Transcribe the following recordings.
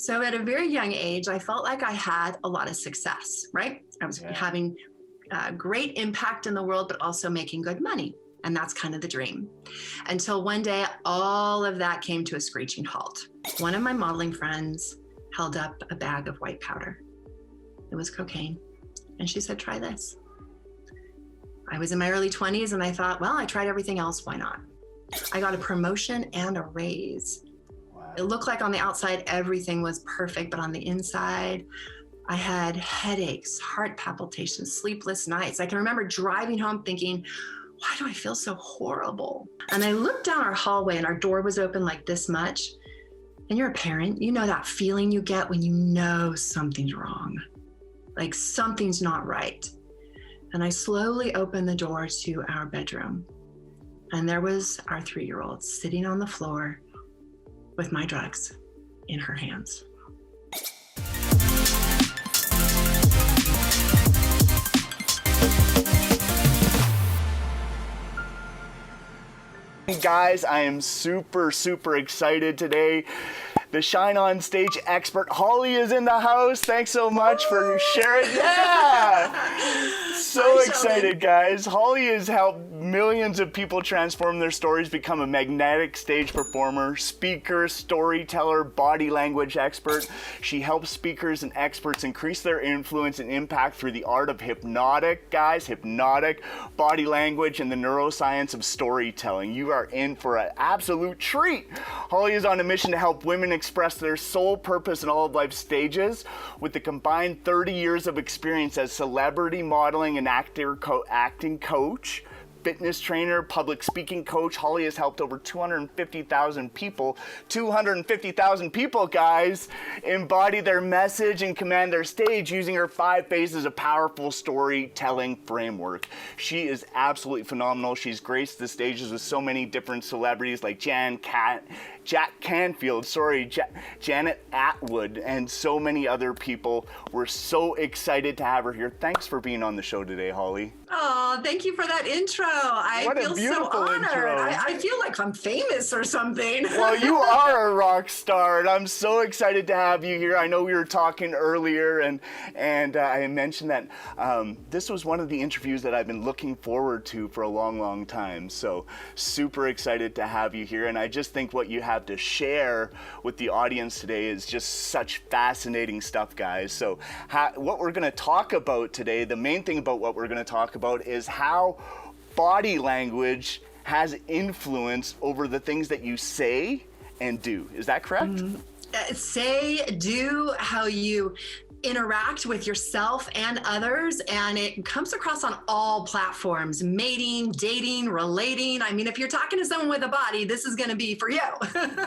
So at a very young age, I felt like I had a lot of success, right? I was having great impact in the world, but also making good money. And that's kind of the dream. Until one day, all of that came to a screeching halt. One of my modeling friends held up a bag of white powder. It was cocaine. And she said, try this. I was in my early 20s and I thought, well, I tried everything else. Why not? I got a promotion and a raise. It looked like on the outside, everything was perfect, but on the inside, I had headaches, heart palpitations, sleepless nights. I can remember driving home thinking, why do I feel so horrible? And I looked down our hallway and our door was open like this much. And you're a parent, you know that feeling you get when you know something's wrong, like something's not right. And I slowly opened the door to our bedroom. And there was our 3-year-old sitting on the floor with my drugs in her hands. Guys, I am super excited today. The Shine On Stage expert, Holley, is in the house. Thanks so much for sharing. Yeah! So excited, guys. Holley has helped millions of people transform their stories, become a magnetic stage performer, speaker, storyteller, body language expert. She helps speakers and experts increase their influence and impact through the art of hypnotic, guys, hypnotic, body language, and the neuroscience of storytelling. You are in for an absolute treat. Holley is on a mission to help women express their sole purpose in all of life's stages. With the combined 30 years of experience as celebrity modeling and acting coach, fitness trainer, public speaking coach, Holley has helped over 250,000 people, guys, embody their message and command their stage using her 5 phases of powerful storytelling framework. She is absolutely phenomenal. She's graced the stages with so many different celebrities like Jack Canfield, Janet Atwood, and so many other people. We're so excited to have her here. Thanks for being on the show today, Holley. Oh, thank you for that intro. I feel so honored. I feel like I'm famous or something. Well, you are a rock star, and I'm so excited to have you here. I know we were talking earlier, and I mentioned that this was one of the interviews that I've been looking forward to for a long time. So super excited to have you here, and I just think what you have to share with the audience today is just such fascinating stuff, guys. So what we're going to talk about today, the main thing about what we're going to talk about is how body language has influence over the things that you say and do. Is that correct? Say, do, how you interact with yourself and others, and it comes across on all platforms: mating, dating, relating. I mean, if you're talking to someone with a body, this is going to be for you.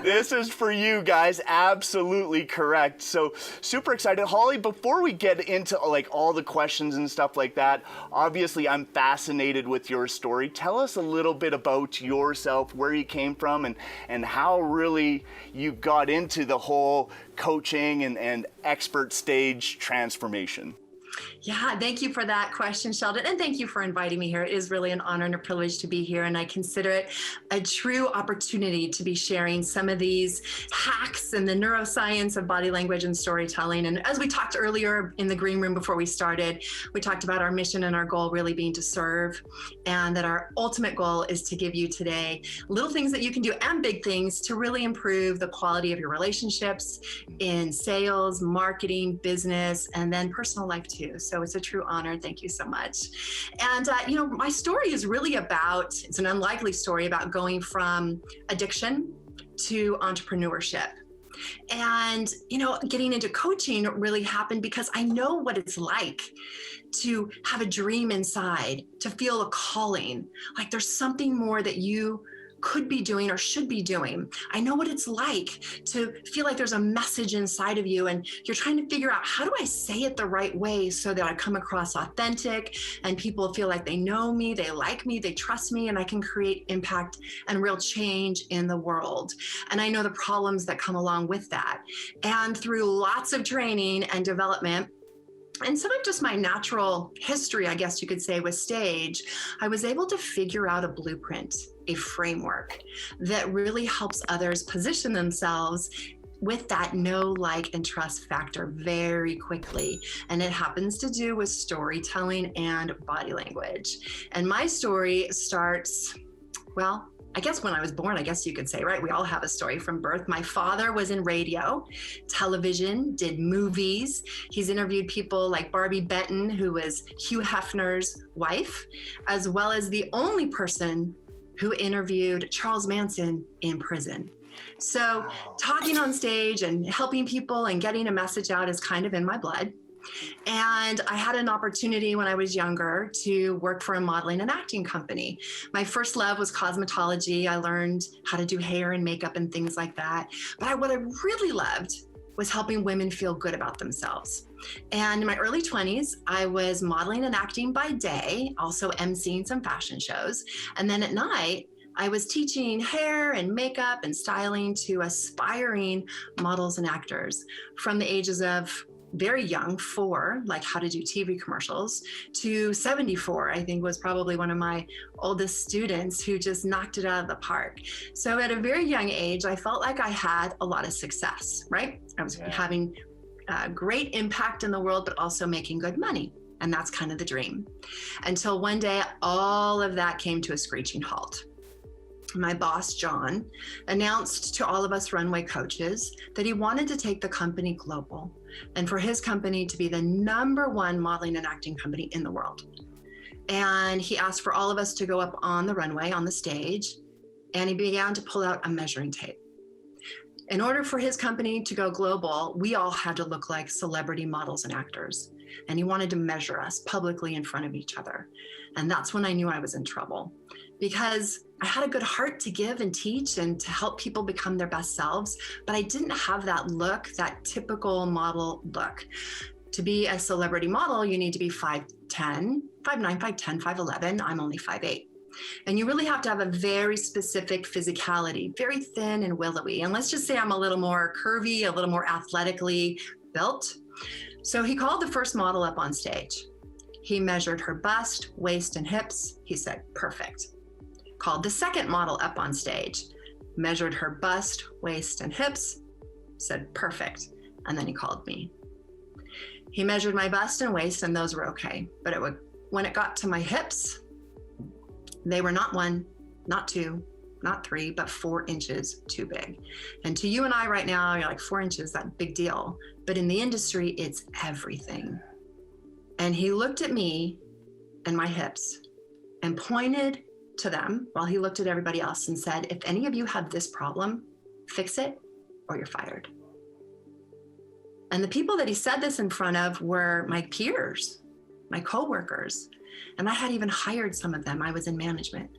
This is for you guys. Absolutely correct. So super excited. Holley, before we get into like all the questions and stuff like that, obviously I'm fascinated with your story. Tell us a little bit about yourself, where you came from, and how really you got into the whole coaching and expert stage transformation. Yeah, thank you for that question, Sheldon. And thank you for inviting me here. It is really an honor and a privilege to be here. And I consider it a true opportunity to be sharing some of these hacks and the neuroscience of body language and storytelling. And as we talked earlier in the green room before we started, we talked about our mission and our goal really being to serve, and that our ultimate goal is to give you today little things that you can do and big things to really improve the quality of your relationships in sales, marketing, business, and then personal life too. So it's a true honor. Thank you so much. And, my story is really it's an unlikely story about going from addiction to entrepreneurship. And, getting into coaching really happened because I know what it's like to have a dream inside, to feel a calling, like there's something more that you could be doing or should be doing. I know what it's like to feel like there's a message inside of you and you're trying to figure out, how do I say it the right way so that I come across authentic and people feel like they know me, they like me, they trust me, and I can create impact and real change in the world. And I know the problems that come along with that. And through lots of training and development, and some of just my natural history, I guess you could say, with stage, I was able to figure out a blueprint, a framework that really helps others position themselves with that know, like, and trust factor very quickly. And it happens to do with storytelling and body language. And my story starts, well, I guess when I was born, I guess you could say, right? We all have a story from birth. My father was in radio, television, did movies. He's interviewed people like Barbie Benton, who was Hugh Hefner's wife, as well as the only person who interviewed Charles Manson in prison. So talking on stage and helping people and getting a message out is kind of in my blood. And I had an opportunity when I was younger to work for a modeling and acting company. My first love was cosmetology. I learned how to do hair and makeup and things like that. But what I really loved was helping women feel good about themselves. And in my early 20s, I was modeling and acting by day, also emceeing some fashion shows. And then at night, I was teaching hair and makeup and styling to aspiring models and actors from the ages of very young, 4, like how to do TV commercials, to 74, I think was probably one of my oldest students who just knocked it out of the park. So at a very young age, I felt like I had a lot of success, right? I was having great impact in the world, but also making good money. And that's kind of the dream. Until one day, all of that came to a screeching halt. My boss, John, announced to all of us runway coaches that he wanted to take the company global and for his company to be the #1 modeling and acting company in the world. And he asked for all of us to go up on the runway, on the stage, and he began to pull out a measuring tape. In order for his company to go global, we all had to look like celebrity models and actors. And he wanted to measure us publicly in front of each other. And that's when I knew I was in trouble, because I had a good heart to give and teach and to help people become their best selves, but I didn't have that look, that typical model look. To be a celebrity model, you need to be 5'10", 5'9", 5'10", 5'11". I'm only 5'8". And you really have to have a very specific physicality, very thin and willowy. And let's just say I'm a little more curvy, a little more athletically built. So he called the first model up on stage. He measured her bust, waist, and hips. He said, perfect. Called the second model up on stage, measured her bust, waist, and hips, said, perfect. And then he called me. He measured my bust and waist, and those were okay. But when it got to my hips, they were not 1, not 2, not 3, but 4 inches too big. And to you and I right now, you're like, 4 inches, that big deal. But in the industry, it's everything. And he looked at me and my hips and pointed to them while he looked at everybody else and said, if any of you have this problem, fix it or you're fired. And the people that he said this in front of were my peers, my coworkers. And I had even hired some of them. I was in management.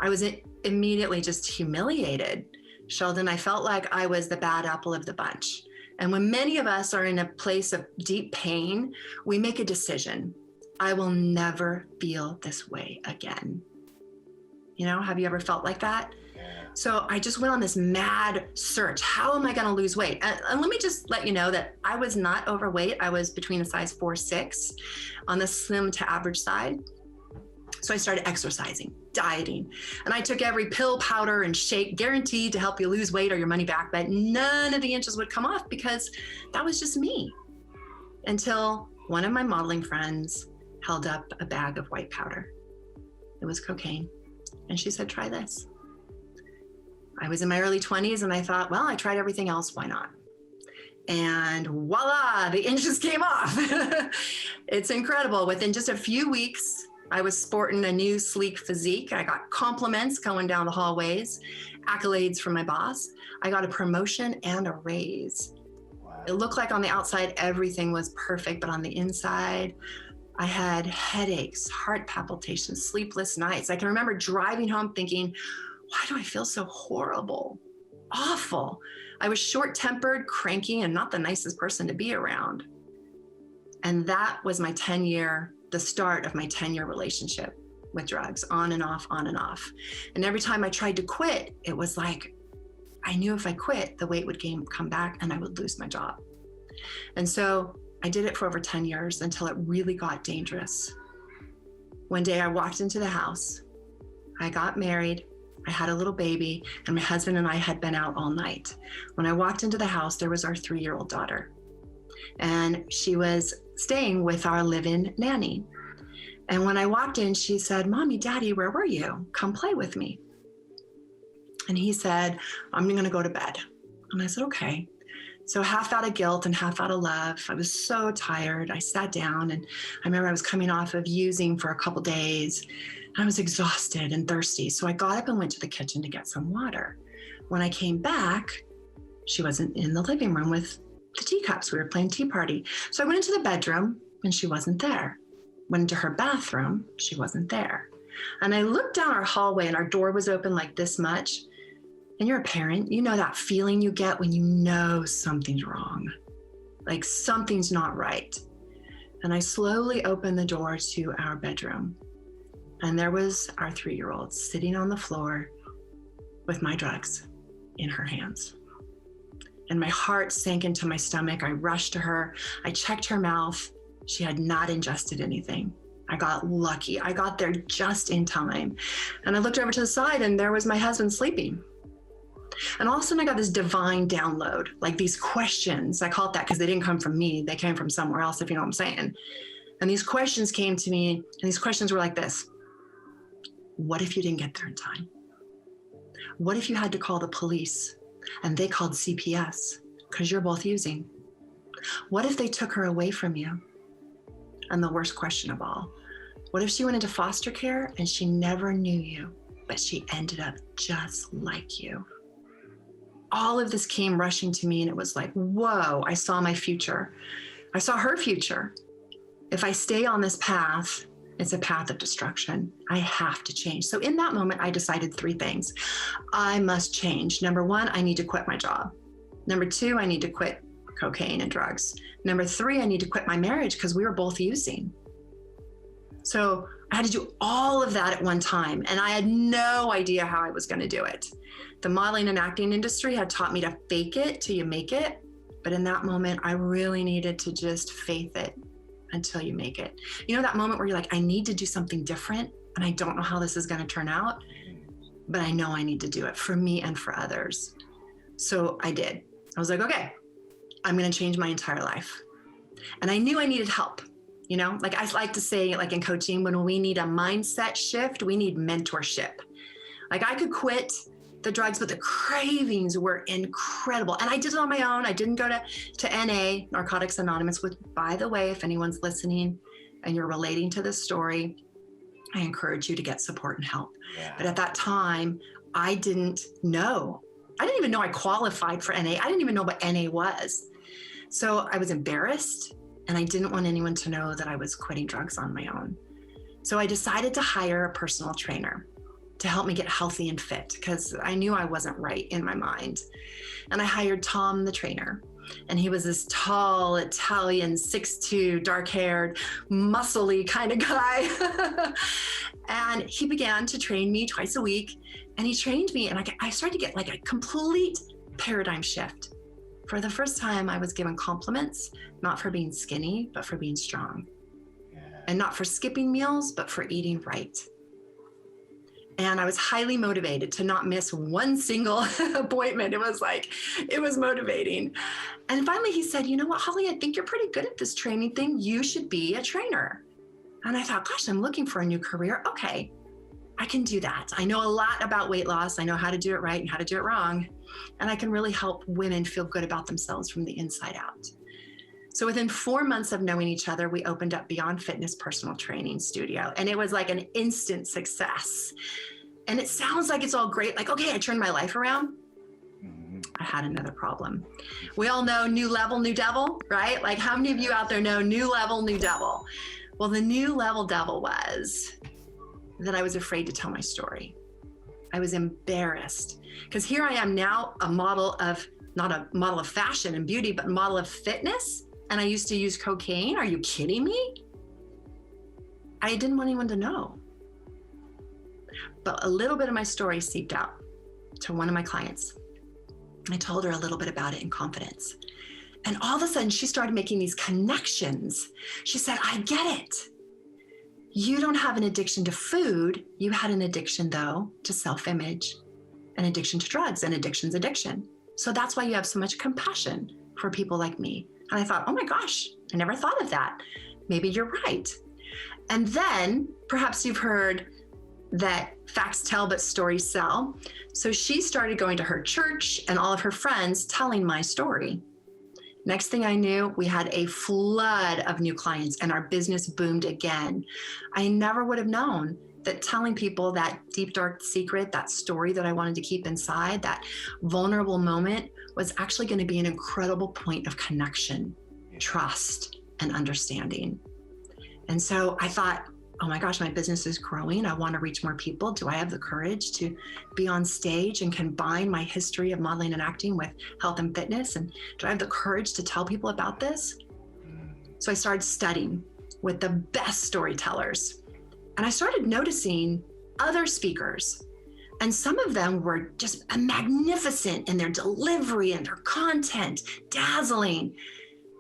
I was immediately just humiliated. Sheldon, I felt like I was the bad apple of the bunch. And when many of us are in a place of deep pain, we make a decision. I will never feel this way again. You know, have you ever felt like that? So I just went on this mad search. How am I going to lose weight? And let me just let you know that I was not overweight. I was between a size 4'6", on the slim to average side. So I started exercising, dieting, and I took every pill, powder, and shake guaranteed to help you lose weight or your money back, but none of the inches would come off because that was just me. Until one of my modeling friends held up a bag of white powder. It was cocaine. And she said, try this. I was in my early 20s and I thought, well, I tried everything else, why not? And voila, the inches came off. It's incredible. Within just a few weeks, I was sporting a new sleek physique. I got compliments going down the hallways, accolades from my boss. I got a promotion and a raise. Wow. It looked like on the outside, everything was perfect, but on the inside, I had headaches, heart palpitations, sleepless nights. I can remember driving home thinking, why do I feel so horrible? Awful. I was short-tempered, cranky, and not the nicest person to be around. And that was the start of my 10-year relationship with drugs, on and off, on and off. And every time I tried to quit, it was like, I knew if I quit, the weight would come back and I would lose my job. And so I did it for over 10 years until it really got dangerous. One day I walked into the house, I got married, I had a little baby, and my husband and I had been out all night. When I walked into the house, there was our 3-year-old daughter. And she was staying with our live-in nanny. And when I walked in, she said, "Mommy, Daddy, where were you? Come play with me." And he said, "I'm going to go to bed." And I said, "Okay." So half out of guilt and half out of love, I was so tired. I sat down, and I remember I was coming off of using for a couple days. I was exhausted and thirsty. So I got up and went to the kitchen to get some water. When I came back, she wasn't in the living room with the teacups. We were playing tea party. So I went into the bedroom, and she wasn't there. Went into her bathroom, she wasn't there. And I looked down our hallway, and our door was open like this much. And you're a parent, you know that feeling you get when you know something's wrong, like something's not right. And I slowly opened the door to our bedroom. And there was our 3-year-old sitting on the floor with my drugs in her hands. And my heart sank into my stomach. I rushed to her. I checked her mouth. She had not ingested anything. I got lucky. I got there just in time. And I looked over to the side, and there was my husband sleeping. And all of a sudden I got this divine download, like these questions. I call it that because they didn't come from me. They came from somewhere else, if you know what I'm saying. And these questions came to me, and these questions were like this. What if you didn't get there in time? What if you had to call the police and they called CPS because you're both using? What if they took her away from you? And the worst question of all, what if she went into foster care and she never knew you, but she ended up just like you? All of this came rushing to me, and it was like, whoa, I saw my future. I saw her future. If I stay on this path, it's a path of destruction. I have to change. So in that moment, I decided 3 things. I must change. Number 1, I need to quit my job. Number 2, I need to quit cocaine and drugs. Number 3, I need to quit my marriage because we were both using. So I had to do all of that at one time, and I had no idea how I was going to do it. The modeling and acting industry had taught me to fake it till you make it. But in that moment, I really needed to just faith it until you make it. You know, that moment where you're like, I need to do something different, and I don't know how this is going to turn out, but I know I need to do it for me and for others. So I did. I was like, okay, I'm going to change my entire life. And I knew I needed help. You know, like I like to say, like in coaching, when we need a mindset shift, we need mentorship. Like I could quit the drugs, but the cravings were incredible. And I did it on my own. I didn't go to NA, Narcotics Anonymous, which, by the way, if anyone's listening and you're relating to this story, I encourage you to get support and help. Yeah. But at that time, I didn't know. I didn't even know I qualified for NA. I didn't even know what NA was. So I was embarrassed, and I didn't want anyone to know that I was quitting drugs on my own. So I decided to hire a personal trainer to help me get healthy and fit, because I knew I wasn't right in my mind. And I hired Tom, the trainer. And he was this tall, Italian, 6'2", dark-haired, muscly kind of guy. And he began to train me twice a week. And he trained me, and I started to get like a complete paradigm shift. For the first time, I was given compliments, not for being skinny, but for being strong. Yeah. And not for skipping meals, but for eating right. And I was highly motivated to not miss one single appointment. It was motivating. And finally he said, you know what, Holley, I think you're pretty good at this training thing. You should be a trainer. And I thought, gosh, I'm looking for a new career. Okay, I can do that. I know a lot about weight loss. I know how to do it right and how to do it wrong. And I can really help women feel good about themselves from the inside out. So within 4 months of knowing each other, we opened up Beyond Fitness Personal Training Studio. And it was like an instant success. And it sounds like it's all great. Like, okay, I turned my life around. I had another problem. We all know new level, new devil, right? Like how many of you out there know new level, new devil? Well, the new level devil was that I was afraid to tell my story. I was embarrassed because here I am now, a model of, not a model of fashion and beauty, but a model of fitness. And I used to use cocaine. Are you kidding me? I didn't want anyone to know. But a little bit of my story seeped out to one of my clients. I told her a little bit about it in confidence. And all of a sudden she started making these connections. She said, I get it. You don't have an addiction to food. You had an addiction, though, to self-image, an addiction to drugs, and addiction's addiction. So that's why you have so much compassion for people like me. And I thought, oh my gosh, I never thought of that. Maybe you're right. And then perhaps you've heard that facts tell, but stories sell. So she started going to her church and all of her friends telling my story. Next thing I knew, we had a flood of new clients and our business boomed again. I never would have known that telling people that deep, dark secret, that story that I wanted to keep inside, that vulnerable moment, was actually going to be an incredible point of connection, trust, and understanding. And so I thought, oh my gosh, my business is growing. I want to reach more people. Do I have the courage to be on stage and combine my history of modeling and acting with health and fitness? And do I have the courage to tell people about this? So I started studying with the best storytellers. And I started noticing other speakers. And some of them were just magnificent in their delivery and their content, dazzling.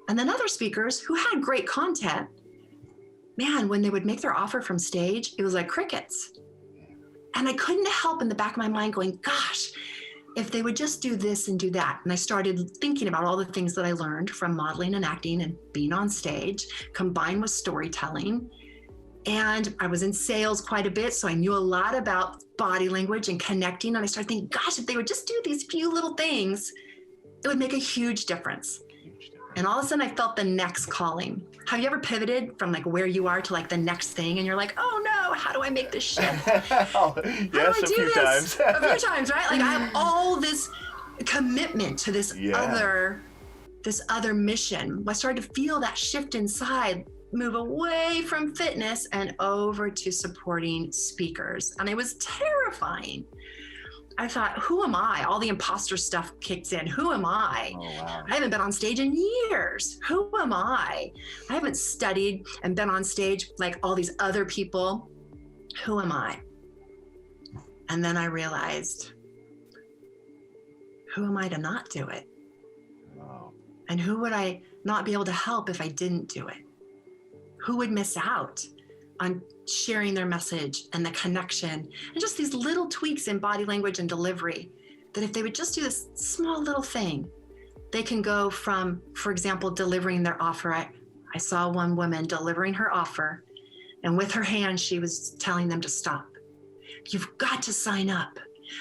And then other speakers who had great content, man, when they would make their offer from stage, it was like crickets. And I couldn't help in the back of my mind going, gosh, if they would just do this and do that. And I started thinking about all the things that I learned from modeling and acting and being on stage, combined with storytelling. And I was in sales quite a bit, so I knew a lot about body language and connecting. And I started thinking, gosh, if they would just do these few little things, it would make a huge difference. And all of a sudden I felt the next calling. Have you ever pivoted from like where you are to like the next thing and you're like, oh no, how do I make this shift? Yes, a few times. A few times, right? Like I have all this commitment to this other mission. I started to feel that shift inside, move away from fitness and over to supporting speakers. And it was terrifying. I thought, who am I? All the imposter stuff kicked in. Who am I? Oh, wow. I haven't been on stage in years. Who am I? I haven't studied and been on stage like all these other people. Who am I? And then I realized, who am I to not do it? Wow. And who would I not be able to help if I didn't do it? Who would miss out on sharing their message and the connection and just these little tweaks in body language and delivery that if they would just do this small little thing, they can go from, for example, delivering their offer. I saw one woman delivering her offer, and with her hand, she was telling them to stop. You've got to sign up.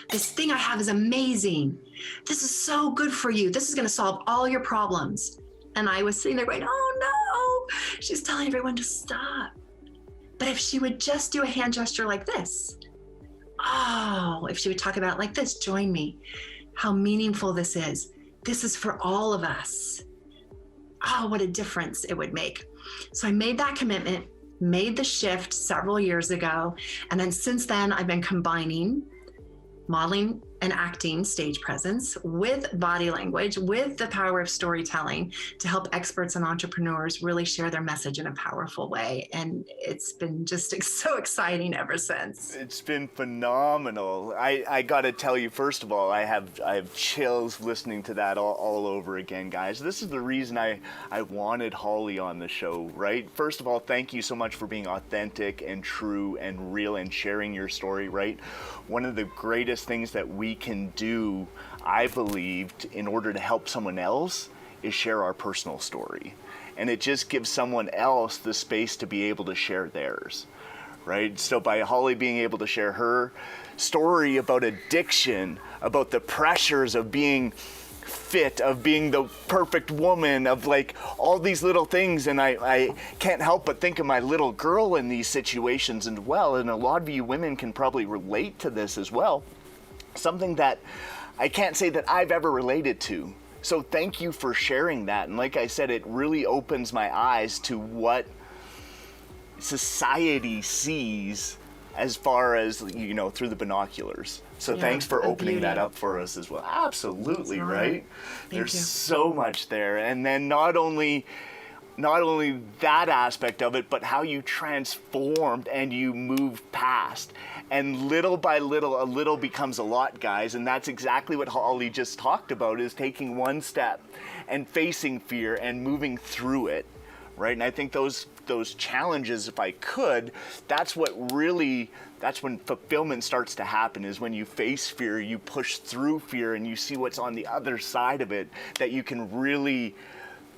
This thing I have is amazing. This is so good for you. This is going to solve all your problems. And I was sitting there going, oh no, she's telling everyone to stop. But if she would just do a hand gesture like this, oh, if she would talk about it like this, join me, how meaningful this is. This is for all of us. Oh, what a difference it would make. So I made that commitment, made the shift several years ago. And then since then, I've been combining modeling and acting stage presence with body language, with the power of storytelling to help experts and entrepreneurs really share their message in a powerful way. And it's been just so exciting ever since. It's been phenomenal. I got to tell you, first of all, I have chills listening to that all over again, guys. This is the reason I wanted Holley on the show, right? First of all, thank you so much for being authentic and true and real and sharing your story, right? One of the greatest things that we can do, I believe, in order to help someone else is share our personal story. And it just gives someone else the space to be able to share theirs, right? So by Holley being able to share her story about addiction, about the pressures of being fit, of being the perfect woman, of like all these little things, and I can't help but think of my little girl in these situations as well, and a lot of you women can probably relate to this as well. Something that I can't say that I've ever related to. So thank you for sharing that. And like I said, it really opens my eyes to what society sees as far as, you know, through the binoculars. So thanks for opening that up for us as well. Absolutely, right? There's so much there. And then not only that aspect of it, but how you transformed and you moved past. And little by little, a little becomes a lot, guys. And that's exactly what Holley just talked about, is taking one step and facing fear and moving through it, right? And I think those challenges, if I could, that's when fulfillment starts to happen, is when you face fear, you push through fear, and you see what's on the other side of it, that you can really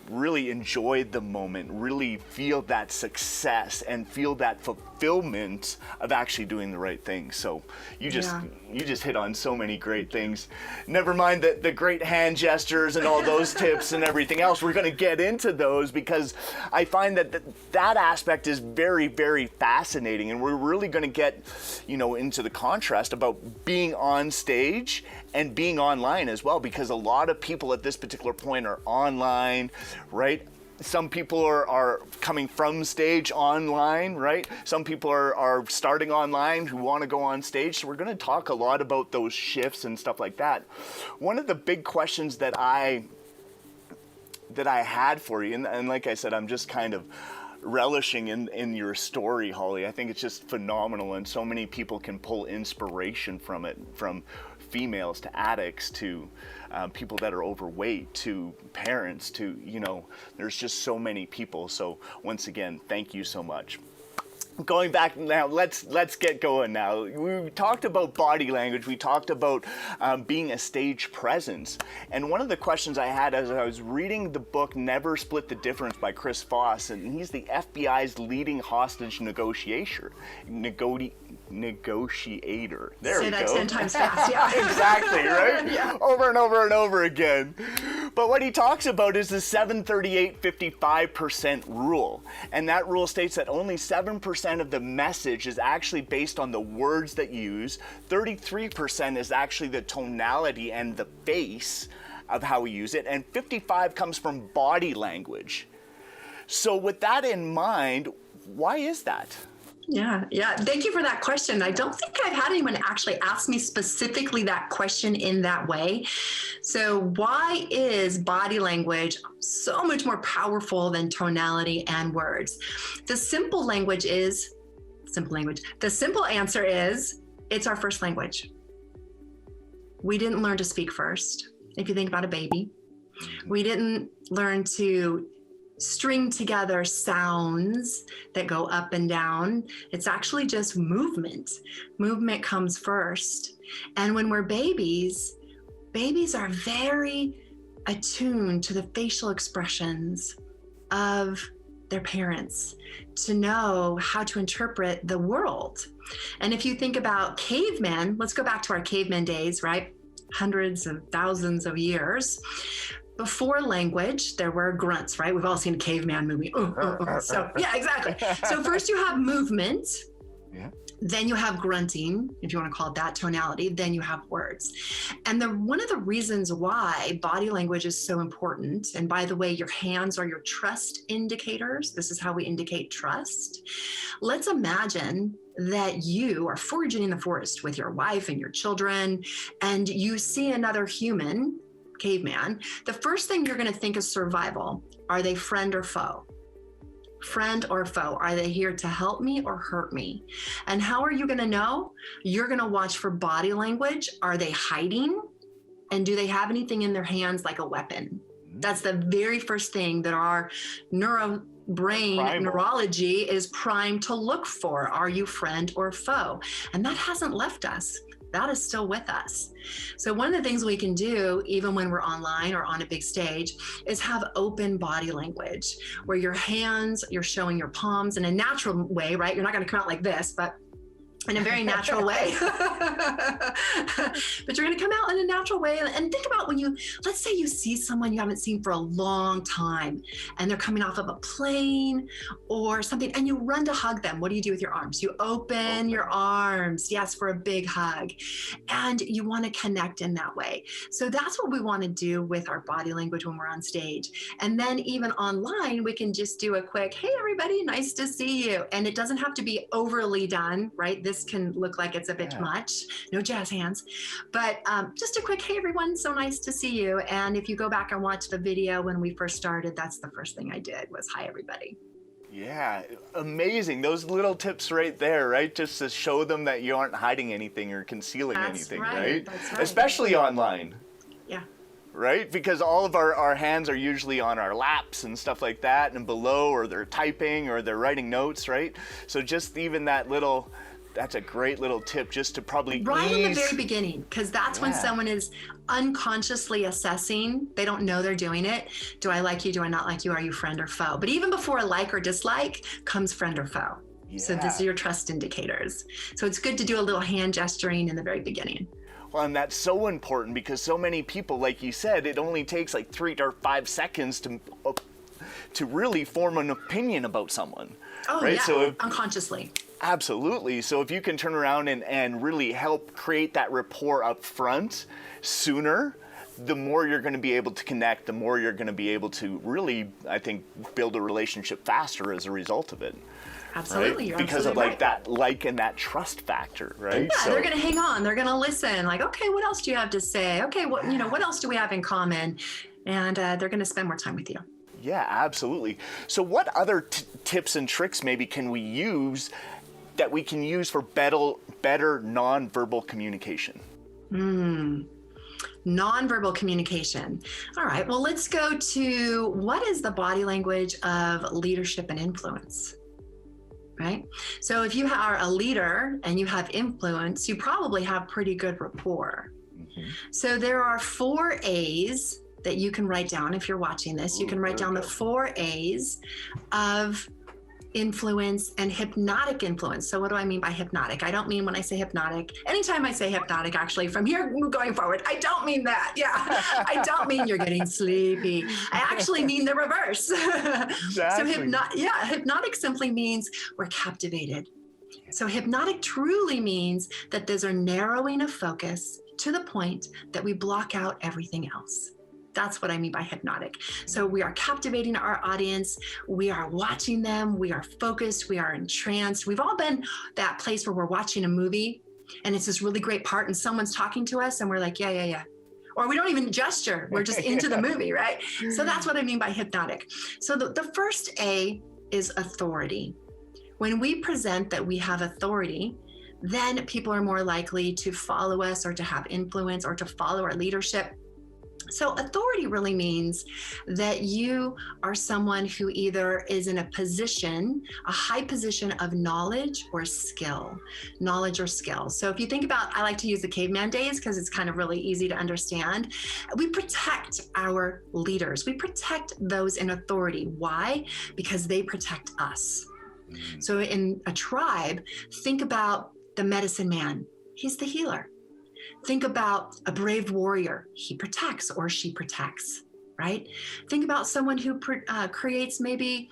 enjoy the moment, really feel that success and feel that fulfillment of actually doing the right thing. So you just hit on so many great things. Never mind the great hand gestures and all those tips and everything else. We're going to get into those because I find that aspect is very, very fascinating, and we're really going to get, into the contrast about being on stage and being online as well, because a lot of people at this particular point are online, right? Some people are coming from stage online, right? Some people are starting online who want to go on stage. So we're going to talk a lot about those shifts and stuff like that. One of the big questions that I had for you, and like I said, I'm just kind of relishing in your story, Holley. I think it's just phenomenal, and so many people can pull inspiration from it, from females to addicts to people that are overweight to parents to, there's just so many people. So once again, thank you so much. Going back now, let's get going now. We talked about body language. We talked about being a stage presence. And one of the questions I had as I was reading the book Never Split the Difference by Chris Voss, and he's the FBI's leading hostage negotiator. There Say we that go. 10 times fast, yeah. Exactly, right? Yeah. Over and over and over again. But what he talks about is the 7-38-55% rule. And that rule states that only 7% of the message is actually based on the words that you use. 33% is actually the tonality and the face of how we use it. And 55 comes from body language. So with that in mind, why is that? Yeah. Thank you for that question. I don't think I've had anyone actually ask me specifically that question in that way. So why is body language so much more powerful than tonality and words? The simple answer is it's our first language. We didn't learn to speak first. If you think about a baby, we didn't learn to string together sounds that go up and down. It's actually just movement. Movement comes first. And when we're babies are very attuned to the facial expressions of their parents to know how to interpret the world. And if you think about cavemen, let's go back to our caveman days, right? Hundreds of thousands of years. Before language, there were grunts, right? We've all seen a caveman movie. So yeah, exactly. So first you have movement, then you have grunting, if you want to call it that, tonality, then you have words. And one of the reasons why body language is so important, and by the way, your hands are your trust indicators. This is how we indicate trust. Let's imagine that you are foraging in the forest with your wife and your children, and you see another human, caveman. The first thing you're going to think is survival. Are they friend or foe? Friend or foe? Are they here to help me or hurt me? And how are you going to know? You're going to watch for body language. Are they hiding? And do they have anything in their hands like a weapon? That's the very first thing that our neurology is primed to look for. Are you friend or foe? And that hasn't left us. That is still with us. So one of the things we can do, even when we're online or on a big stage, is have open body language, where your hands, you're showing your palms in a natural way, right? You're not going to come out like this, but in a very natural way. But you're going to come out in a natural way. And think about when let's say you see someone you haven't seen for a long time, and they're coming off of a plane or something, and you run to hug them. What do you do with your arms? You open your arms, yes, for a big hug. And you want to connect in that way. So that's what we want to do with our body language when we're on stage. And then even online, we can just do a quick, hey, everybody, nice to see you. And it doesn't have to be overly done, right? This can look like it's a bit much, no jazz hands, but just a quick, hey everyone, so nice to see you. And if you go back and watch the video when we first started, that's the first thing I did was hi everybody. Yeah, amazing. Those little tips right there, right? Just to show them that you aren't hiding anything or concealing anything, right? That's right. Especially online. Yeah. right? Because all of our hands are usually on our laps and stuff like that and below, or they're typing or they're writing notes, right? So just even that little, that's a great little tip just to probably right ease. in the very beginning, because that's when someone is unconsciously assessing. They don't know they're doing it. Do I like you? Do I not like you? Are you friend or foe? But even before like or dislike comes friend or foe. So this is your trust indicators. So it's good to do a little hand gesturing in the very beginning. Well, and that's so important because so many people, like you said, it only takes like 3 or 5 seconds to really form an opinion about someone. Oh, right? yeah, So unconsciously. Absolutely. So if you can turn around and really help create that rapport up front sooner, the more you're going to be able to connect, the more you're going to be able to really, I think, build a relationship faster as a result of it. Absolutely. Right? You're because absolutely of that and that trust factor, right? Yeah, so they're going to hang on. They're going to listen. Like, okay, what else do you have to say? Okay, what else do we have in common? And they're going to spend more time with you. Yeah, absolutely. So what other tips and tricks maybe can we use that we can use for better nonverbal communication? Nonverbal communication. All right, well, let's go to what is the body language of leadership and influence? Right? So if you are a leader and you have influence, you probably have pretty good rapport. Mm-hmm. So there are 4 A's that you can write down if you're watching this. You can write down the 4 A's of influence and hypnotic influence. So what do I mean by hypnotic? I don't mean when I say hypnotic. Anytime I say hypnotic, actually, from here going forward, I don't mean that. Yeah, I don't mean you're getting sleepy. I actually mean the reverse. Exactly. So hypnotic simply means we're captivated. So hypnotic truly means that there's a narrowing of focus to the point that we block out everything else. That's what I mean by hypnotic. So we are captivating our audience. We are watching them. We are focused. We are entranced. We've all been that place where we're watching a movie and it's this really great part and someone's talking to us and we're like, yeah. Or we don't even gesture. We're just into the movie, right? So that's what I mean by hypnotic. So the first A is authority. When we present that we have authority, then people are more likely to follow us or to have influence or to follow our leadership. So authority really means that you are someone who either is in a high position of knowledge or skill. So if you think about, I like to use the caveman days because it's kind of really easy to understand. We protect our leaders. We protect those in authority. Why? Because they protect us. So in a tribe, think about the medicine man. He's the healer. Think about a brave warrior. He protects or she protects, right? Think about someone who creates maybe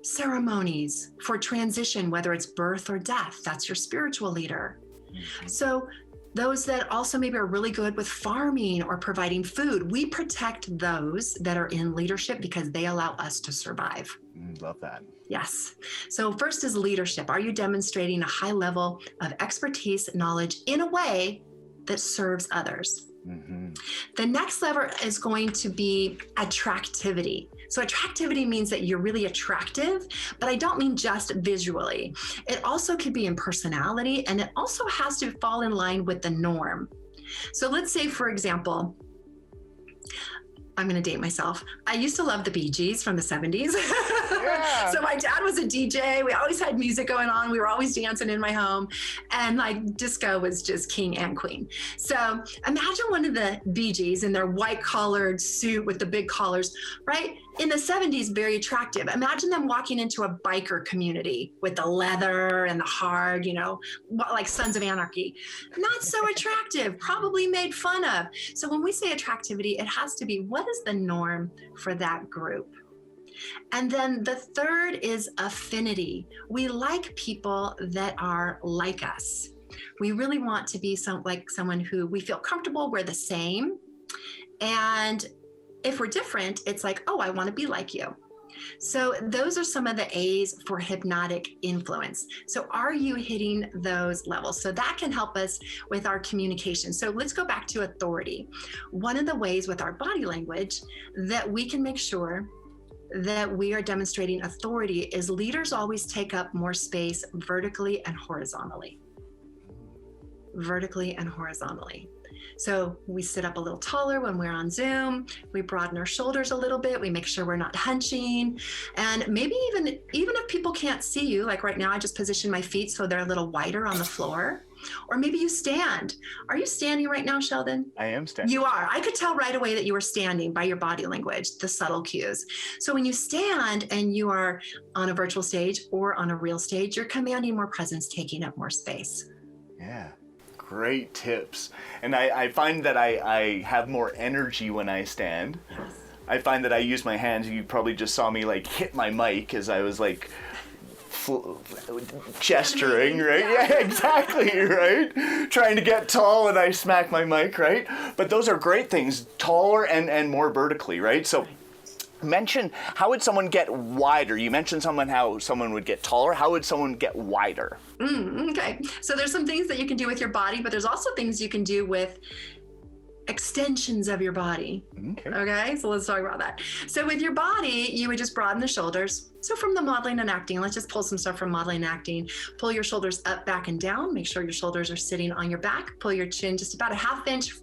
ceremonies for transition, whether it's birth or death. That's your spiritual leader. Mm-hmm. So those that also maybe are really good with farming or providing food, we protect those that are in leadership because they allow us to survive. Love that. Yes. So first is leadership. Are you demonstrating a high level of expertise, knowledge in a way that serves others? Mm-hmm. The next level is going to be attractivity. So attractivity means that you're really attractive, but I don't mean just visually. It also could be in personality, and it also has to fall in line with the norm. So let's say, for example, I'm going to date myself. I used to love the Bee Gees from the 70s. Yeah. So my dad was a DJ. We always had music going on. We were always dancing in my home. And like disco was just king and queen. So imagine one of the Bee Gees in their white collared suit with the big collars, right? In the 70s, very attractive. Imagine them walking into a biker community with the leather and the hard, like Sons of Anarchy. Not so attractive, probably made fun of. So when we say attractivity, it has to be, what is the norm for that group? And then the third is affinity. We like people that are like us. We really want to be someone who we feel comfortable, we're the same. And if we're different, it's like, oh, I want to be like you. So those are some of the A's for hypnotic influence. So are you hitting those levels? So that can help us with our communication. So let's go back to authority. One of the ways with our body language that we can make sure that we are demonstrating authority is leaders always take up more space vertically and horizontally. Vertically and horizontally. So we sit up a little taller when we're on Zoom. We broaden our shoulders a little bit. We make sure we're not hunching. And maybe even if people can't see you, like right now, I just position my feet so they're a little wider on the floor. Or maybe you stand. Are you standing right now, Sheldon? I am standing. You are. I could tell right away that you were standing by your body language, the subtle cues. So when you stand and you are on a virtual stage or on a real stage, you're commanding more presence, taking up more space. Yeah. Great tips. And I find that I have more energy when I stand. Yes. I find that I use my hands. You probably just saw me like hit my mic as I was like gesturing, right? Yeah, exactly, right? Trying to get tall and I smack my mic, right? But those are great things, taller and more vertically, right? So mention, how would someone get wider? You mentioned how someone would get taller. How would someone get wider? Okay. So there's some things that you can do with your body, but there's also things you can do with extensions of your body. Okay. So let's talk about that. So with your body, you would just broaden the shoulders. So from the modeling and acting, let's just pull some stuff from modeling and acting. Pull your shoulders up, back, and down. Make sure your shoulders are sitting on your back. Pull your chin just about a ½ inch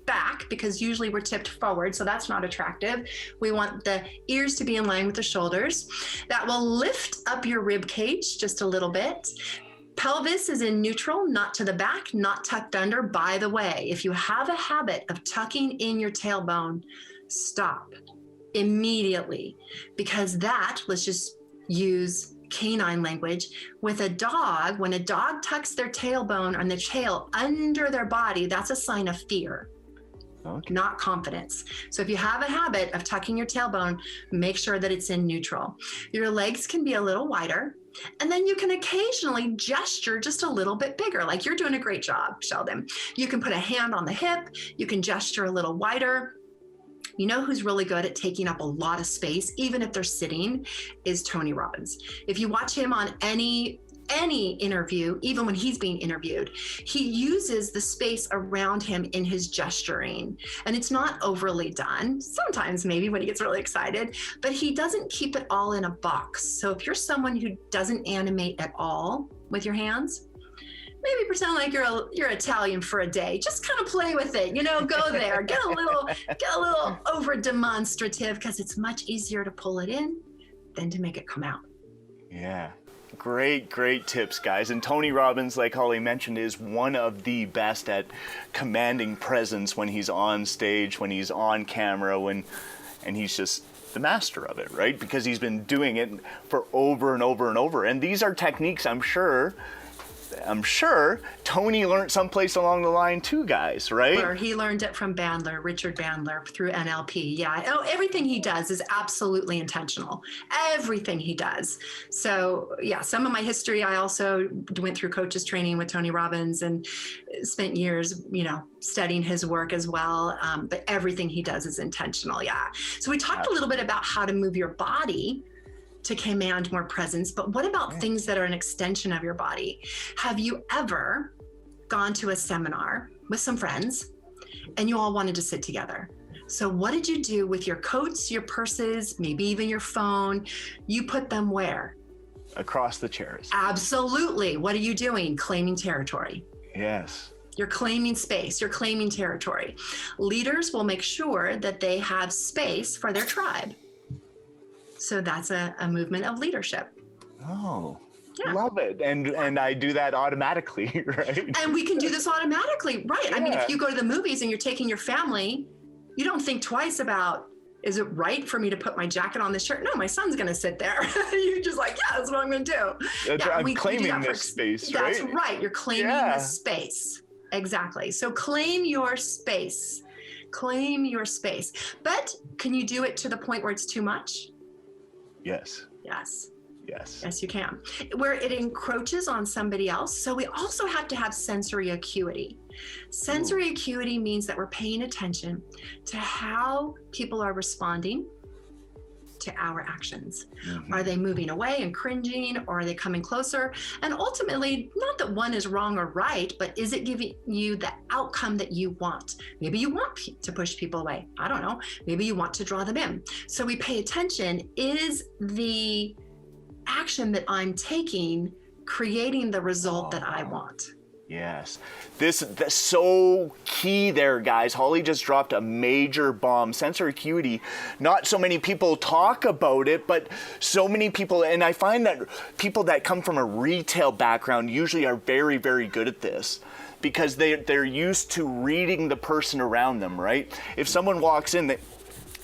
back, because usually we're tipped forward, so that's not attractive. We want the ears to be in line with the shoulders. That will lift up your rib cage just a little bit. Pelvis is in neutral, not to the back, not tucked under. By the way, if you have a habit of tucking in your tailbone, stop immediately, because let's just use canine language. With a dog, when a dog tucks their tailbone and the tail under their body, that's a sign of fear. Okay. Not confidence. So if you have a habit of tucking your tailbone, make sure that it's in neutral. Your legs can be a little wider, and then you can occasionally gesture just a little bit bigger. Like you're doing a great job, Sheldon. You can put a hand on the hip. You can gesture a little wider. You know who's really good at taking up a lot of space, even if they're sitting, is Tony Robbins. If you watch him on any interview, even when he's being interviewed, he uses the space around him in his gesturing. And it's not overly done. Sometimes maybe when he gets really excited, but he doesn't keep it all in a box. So if you're someone who doesn't animate at all with your hands, maybe pretend like you're Italian for a day. Just kind of play with it, go there, get a little over demonstrative, because it's much easier to pull it in than to make it come out. Yeah. Great tips, guys. And Tony Robbins, like Holley mentioned, is one of the best at commanding presence when he's on stage, when he's on camera, and he's just the master of it, right? Because he's been doing it for over and over and over. And these are techniques I'm sure Tony learned someplace along the line too, guys, right? Or he learned it from Richard Bandler through NLP. Yeah. Oh, everything he does is absolutely intentional. Everything he does. So yeah, some of my history, I also went through coaches training with Tony Robbins and spent years, studying his work as well. But everything he does is intentional. Yeah. So we talked a little bit about how to move your body to command more presence, but what about things that are an extension of your body? Have you ever gone to a seminar with some friends and you all wanted to sit together? So what did you do with your coats, your purses, maybe even your phone? You put them where? Across the chairs. Absolutely. What are you doing? Claiming territory. Yes. You're claiming space. You're claiming territory. Leaders will make sure that they have space for their tribe. So that's a movement of leadership. Oh, yeah. Love it. And I do that automatically, right? And we can do this automatically, right? Yeah. I mean, if you go to the movies and you're taking your family, you don't think twice about, is it right for me to put my jacket on this shirt? No, my son's going to sit there. You're just like, yeah, that's what I'm going to do. I'm claiming this space, right? That's right. You're claiming the space. Exactly. So claim your space. Claim your space. But can you do it to the point where it's too much? Yes. Yes. Yes. Yes, you can. Where it encroaches on somebody else. So we also have to have sensory acuity. Sensory acuity means that we're paying attention to how people are responding to our actions. Mm-hmm. Are they moving away and cringing, or are they coming closer? And ultimately, not that one is wrong or right, but is it giving you the outcome that you want? Maybe you want to push people away. I don't know. Maybe you want to draw them in. So we pay attention. Is the action that I'm taking creating the result that I want? Yes. That's so key there, guys. Holley just dropped a major bomb. Sensory acuity, not so many people talk about it, but so many people, and I find that people that come from a retail background usually are very, very good at this, because they're used to reading the person around them, right? If someone walks in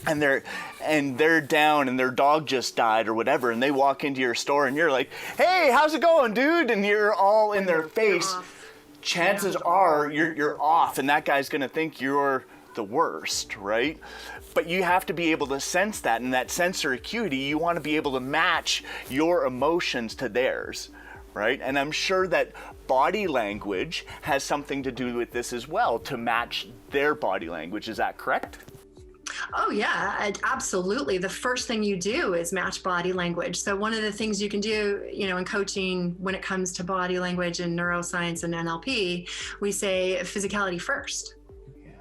and they're down and their dog just died or whatever, and they walk into your store and you're like, "Hey, how's it going, dude?" and you're all in their face, chances are you're off, and that guy's gonna think you're the worst, right? But you have to be able to sense that, and that sensory acuity, you want to be able to match your emotions to theirs, right? And I'm sure that body language has something to do with this as well, to match their body language. Is that correct? Oh, yeah, absolutely. The first thing you do is match body language. So one of the things you can do, in coaching when it comes to body language and neuroscience and NLP, we say physicality first. Yeah.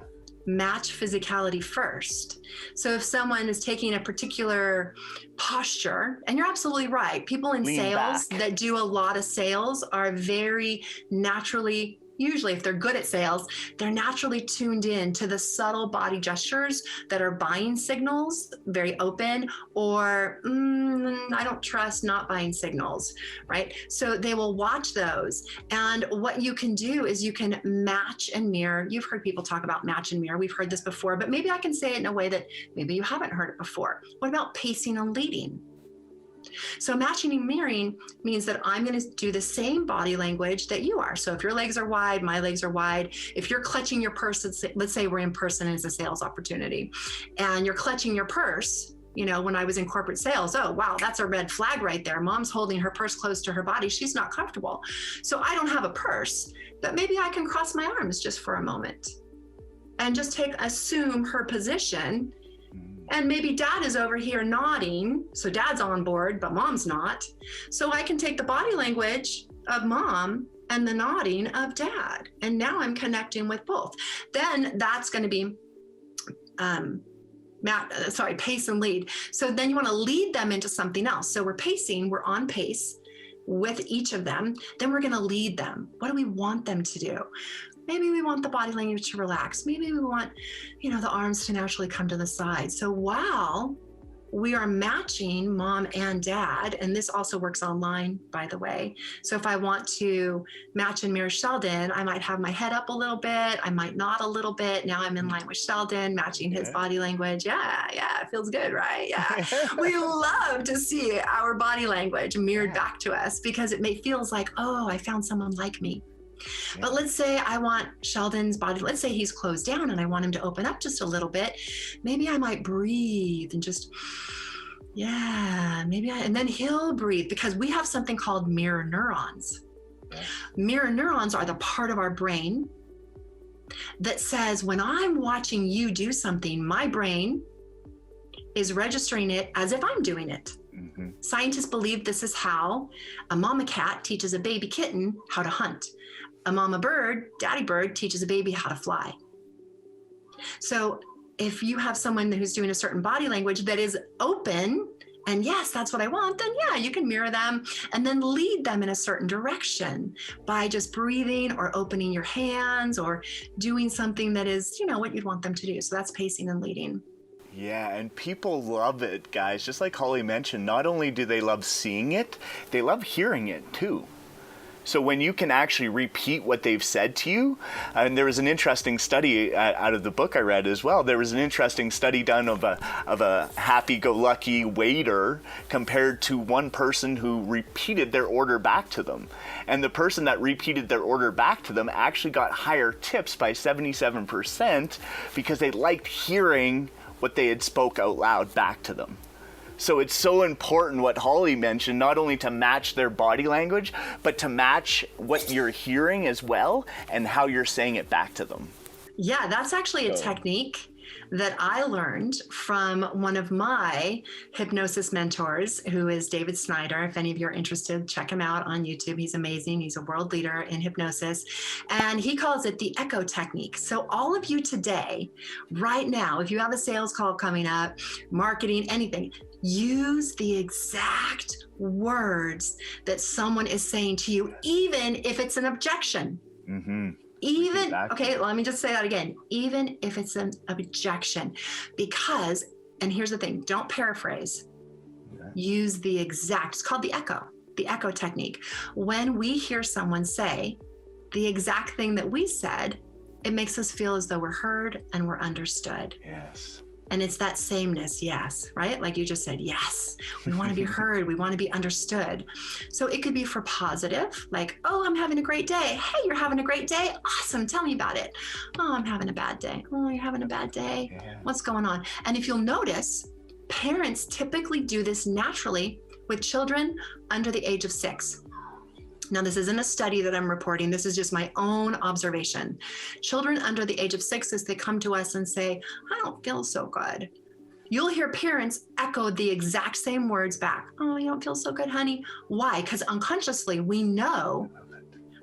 Match physicality first. So if someone is taking a particular posture, and you're absolutely right, people in sales that do a lot of sales are very naturally, usually if they're good at sales, they're naturally tuned in to the subtle body gestures that are buying signals, very open, or I don't trust, not buying signals, right? So they will watch those. And what you can do is you can match and mirror. You've heard people talk about match and mirror. We've heard this before, but maybe I can say it in a way that maybe you haven't heard it before. What about pacing and leading? So matching and mirroring means that I'm going to do the same body language that you are. So if your legs are wide, my legs are wide. If you're clutching your purse, let's say we're in person and it's a sales opportunity, and you're clutching your purse, when I was in corporate sales, oh, wow, that's a red flag right there. Mom's holding her purse close to her body. She's not comfortable. So I don't have a purse, but maybe I can cross my arms just for a moment and just assume her position. And maybe dad is over here nodding. So dad's on board, but mom's not. So I can take the body language of mom and the nodding of dad. And now I'm connecting with both. Then that's going to be, pace and lead. So then you want to lead them into something else. So we're pacing, we're on pace with each of them. Then we're going to lead them. What do we want them to do? Maybe we want the body language to relax. Maybe we want, the arms to naturally come to the side. So while we are matching mom and dad, and this also works online, by the way. So if I want to match and mirror Sheldon, I might have my head up a little bit. I might nod a little bit. Now I'm in line with Sheldon, matching his body language. Yeah, it feels good, right? Yeah. We love to see our body language mirrored back to us, because it feels like, oh, I found someone like me. Yeah. But let's say I want Sheldon's body, let's say he's closed down and I want him to open up just a little bit. Maybe I might breathe and just, and then he'll breathe, because we have something called mirror neurons. Yeah. Mirror neurons are the part of our brain that says, when I'm watching you do something, my brain is registering it as if I'm doing it. Mm-hmm. Scientists believe this is how a mama cat teaches a baby kitten how to hunt. A mama bird, daddy bird, teaches a baby how to fly. So if you have someone who's doing a certain body language that is open, and yes, that's what I want, then you can mirror them and then lead them in a certain direction by just breathing or opening your hands or doing something that is, what you'd want them to do. So that's pacing and leading. Yeah, and people love it, guys. Just like Holley mentioned, not only do they love seeing it, they love hearing it too. So when you can actually repeat what they've said to you, and there was an interesting study out of the book I read as well. There was an interesting study done of a happy-go-lucky waiter compared to one person who repeated their order back to them. And the person that repeated their order back to them actually got higher tips by 77% because they liked hearing what they had spoke out loud back to them. So it's so important what Holley mentioned, not only to match their body language, but to match what you're hearing as well and how you're saying it back to them. Yeah, that's actually a technique that I learned from one of my hypnosis mentors, who is David Snyder. If any of you are interested, check him out on YouTube. He's amazing. He's a world leader in hypnosis. And he calls it the echo technique. So all of you today, right now, if you have a sales call coming up, marketing, anything, use the exact words that someone is saying to you, even if it's an objection. Mm-hmm. Even, okay, let me just say that again, even if it's an objection, because, and here's the thing, don't paraphrase, use the exact, it's called the echo technique. When we hear someone say the exact thing that we said, it makes us feel as though we're heard and we're understood. Yes. And it's that sameness, yes, right? Like you just said, yes, we want to be heard, we want to be understood. So it could be for positive, like, oh, I'm having a great day. Hey, you're having a great day? Awesome, tell me about it. Oh, I'm having a bad day. Oh, you're having a bad day? Yeah. What's going on? And if you'll notice, parents typically do this naturally with children under the age of 6. Now, this isn't a study that I'm reporting. This is just my own observation. Children under the age of 6, as they come to us and say, I don't feel so good, you'll hear parents echo the exact same words back. Oh, you don't feel so good, honey. Why? Because unconsciously, we know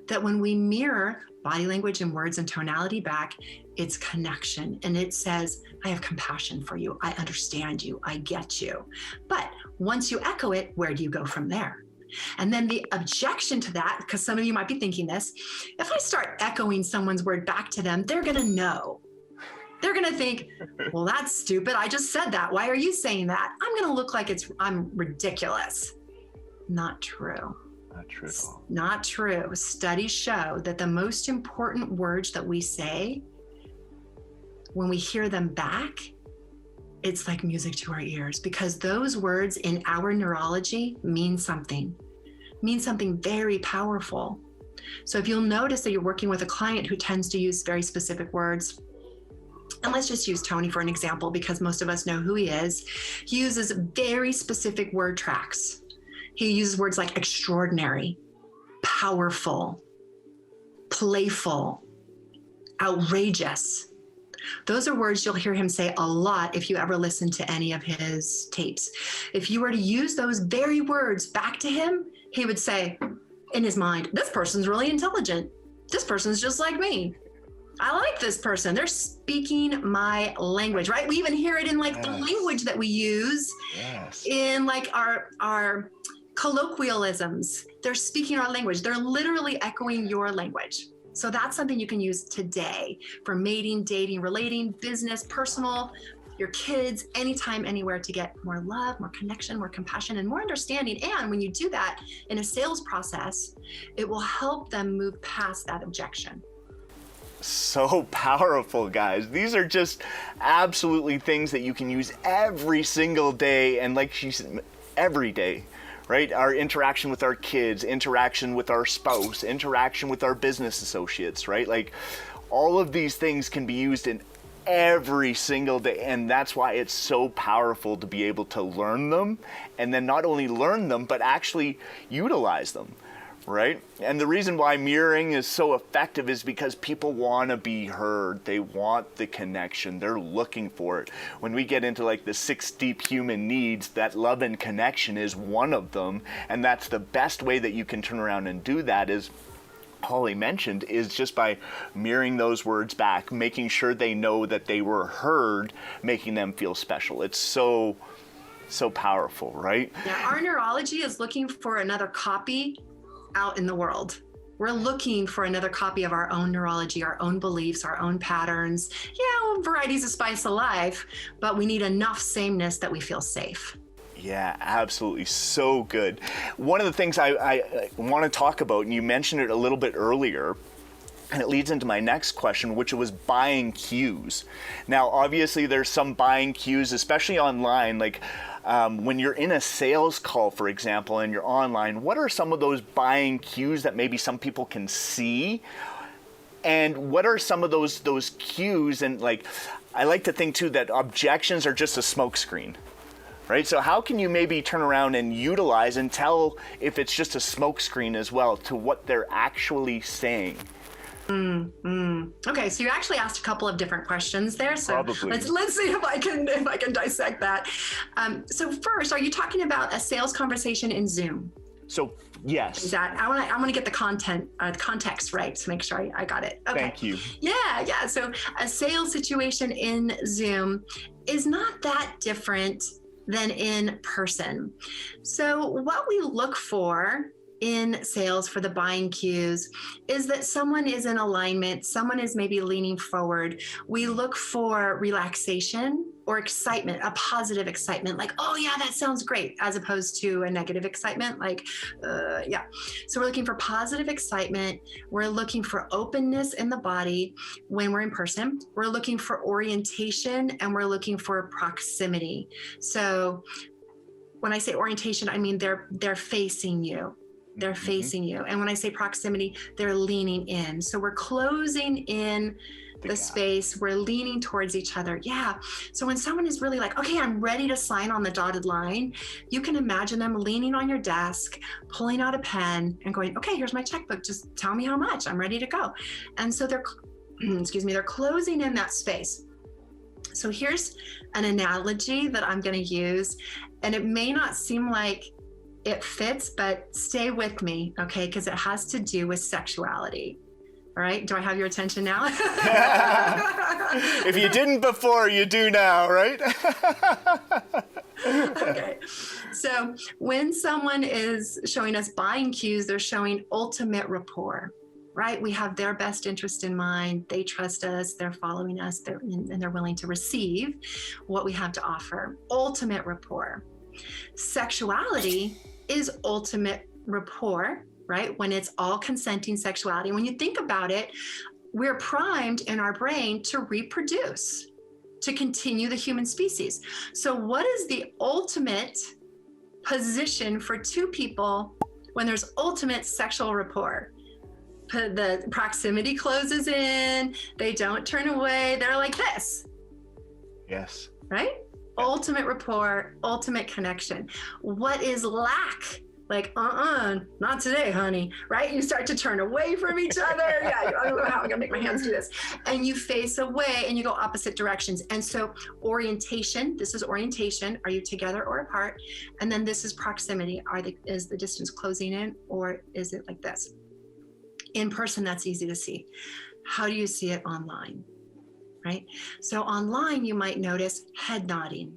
that when we mirror body language and words and tonality back, it's connection. And it says, I have compassion for you. I understand you. I get you. But once you echo it, where do you go from there? And then the objection to that, because some of you might be thinking this, if I start echoing someone's word back to them, they're going to know. They're going to think, well, that's stupid. I just said that. Why are you saying that? I'm going to look like I'm ridiculous. Not true. Not true at all. Not true. Studies show that the most important words that we say, when we hear them back, it's like music to our ears, because those words in our neurology mean something very powerful. So if you'll notice that you're working with a client who tends to use very specific words, and let's just use Tony for an example, because most of us know who he is. He uses very specific word tracks. He uses words like extraordinary, powerful, playful, outrageous. Those are words you'll hear him say a lot if you ever listen to any of his tapes. If you were to use those very words back to him, he would say in his mind, this person's really intelligent. This person's just like me. I like this person. They're speaking my language, right? We even hear it in like the language that we use in like our colloquialisms. They're speaking our language. They're literally echoing your language. So that's something you can use today for mating, dating, relating, business, personal, your kids, anytime, anywhere, to get more love, more connection, more compassion, and more understanding. And when you do that in a sales process, it will help them move past that objection. So powerful, guys. These are just absolutely things that you can use every single day. And like she said, every day. Right? Our interaction with our kids, interaction with our spouse, interaction with our business associates, right? Like all of these things can be used in every single day. And that's why it's so powerful to be able to learn them, and then not only learn them, but actually utilize them. Right? And the reason why mirroring is so effective is because people want to be heard. They want the connection. They're looking for it. When we get into like the 6 deep human needs, that love and connection is one of them. And that's the best way that you can turn around and do that, is Holley mentioned, is just by mirroring those words back, making sure they know that they were heard, making them feel special. It's so powerful, right? Yeah, our neurology is looking for another copy out in the world. We're looking for another copy of our own neurology, our own beliefs, our own patterns. Yeah, varieties of spice of life, but we need enough sameness that we feel safe. Yeah, absolutely. So good. One of the things I want to talk about, and you mentioned it a little bit earlier, and it leads into my next question, which was buying cues. Now, obviously, there's some buying cues, especially online, like when you're in a sales call, for example, and you're online, what are some of those buying cues that maybe some people can see? And what are some of those cues? And like, I like to think too that objections are just a smokescreen, right? So how can you maybe turn around and utilize and tell if it's just a smokescreen as well to what they're actually saying? Okay, so you actually asked a couple of different questions there. So Probably. let's see if I can dissect that. So first, are you talking about a sales conversation in Zoom? So yes. Is that I want to get the context right to make sure I got it. Okay. Thank you. Yeah. So a sales situation in Zoom is not that different than in person. So what we look for in sales for the buying cues is that someone is in alignment, someone is maybe leaning forward. We look for relaxation or excitement, a positive excitement, like, oh yeah, that sounds great, as opposed to a negative excitement, like, yeah. So we're looking for positive excitement. We're looking for openness in the body when we're in person. We're looking for orientation, and we're looking for proximity. So when I say orientation, I mean they're facing you. They're facing you. And when I say proximity, they're leaning in. So we're closing in the space. We're leaning towards each other. Yeah. So when someone is really like, okay, I'm ready to sign on the dotted line, you can imagine them leaning on your desk, pulling out a pen and going, okay, here's my checkbook. Just tell me how much. I'm ready to go. And so they're, they're closing in that space. So here's an analogy that I'm going to use, and it may not seem like it fits, but stay with me, okay? Because it has to do with sexuality. All right, do I have your attention now? If you didn't before, you do now, right? Okay, so when someone is showing us buying cues, they're showing ultimate rapport, right? We have their best interest in mind. They trust us, they're following us, and they're willing to receive what we have to offer. Ultimate rapport. Sexuality is ultimate rapport, right? When it's all consenting sexuality. When you think about it, we're primed in our brain to reproduce, to continue the human species. So what is the ultimate position for two people when there's ultimate sexual rapport? The proximity closes in, they don't turn away, they're like this. Yes. Right? Ultimate rapport, ultimate connection. What is lack? Like, not today, honey, right? You start to turn away from each other. Yeah, I don't know how I'm gonna make my hands do this. And you face away and you go opposite directions. And so orientation, this is orientation. Are you together or apart? And then this is proximity. Is the distance closing in, or is it like this? In person, that's easy to see. How do you see it online? Right? So online, you might notice head nodding.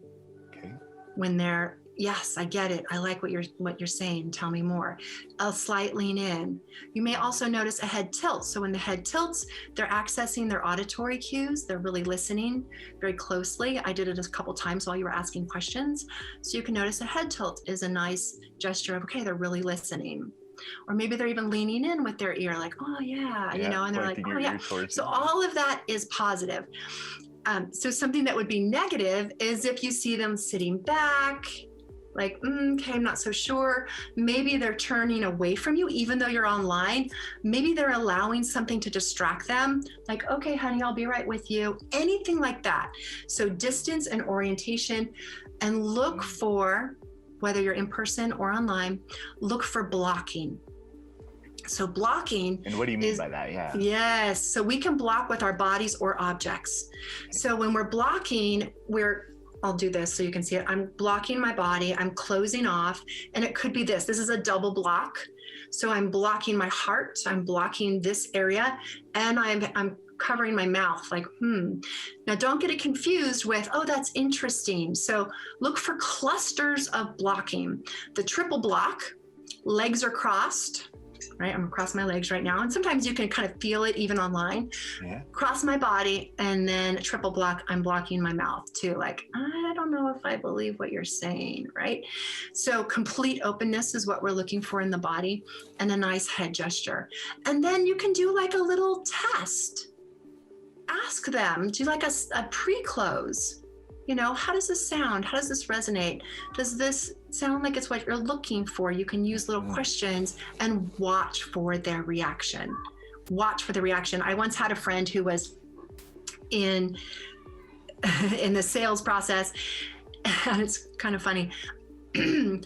Okay. When they're, yes, I get it. I like what you're saying. Tell me more. A slight lean in. You may also notice a head tilt. So when the head tilts, they're accessing their auditory cues. They're really listening very closely. I did it a couple times while you were asking questions. So you can notice a head tilt is a nice gesture of, okay, they're really listening. Or maybe they're even leaning in with their ear, like, oh yeah, you know, and they're like, oh yeah. So all of that is positive. So something that would be negative is if you see them sitting back, like, okay, I'm not so sure. Maybe they're turning away from you, even though you're online. Maybe they're allowing something to distract them, like, okay, honey, I'll be right with you. Anything like that. So distance and orientation, and look for, whether you're in person or online, look for blocking. So blocking. And what do you mean by that? Yeah. Yes. So we can block with our bodies or objects. So when we're blocking, I'll do this so you can see it. I'm blocking my body. I'm closing off. And it could be this. This is a double block. So I'm blocking my heart. I'm blocking this area. And I'm covering my mouth, like, Now don't get it confused with, oh, that's interesting. So look for clusters of blocking. The triple block, legs are crossed, right? I'm across my legs right now. And sometimes you can kind of feel it even online. Yeah. Cross my body, and then a triple block, I'm blocking my mouth too. Like, I don't know if I believe what you're saying, right? So complete openness is what we're looking for in the body, and a nice head gesture. And then you can do like a little test. Ask them, do like a pre-close. You know, how does this sound? How does this resonate? Does this sound like it's what you're looking for? You can use little questions and watch for their reaction. Watch for the reaction. I once had a friend who was in the sales process, and it's kind of funny. She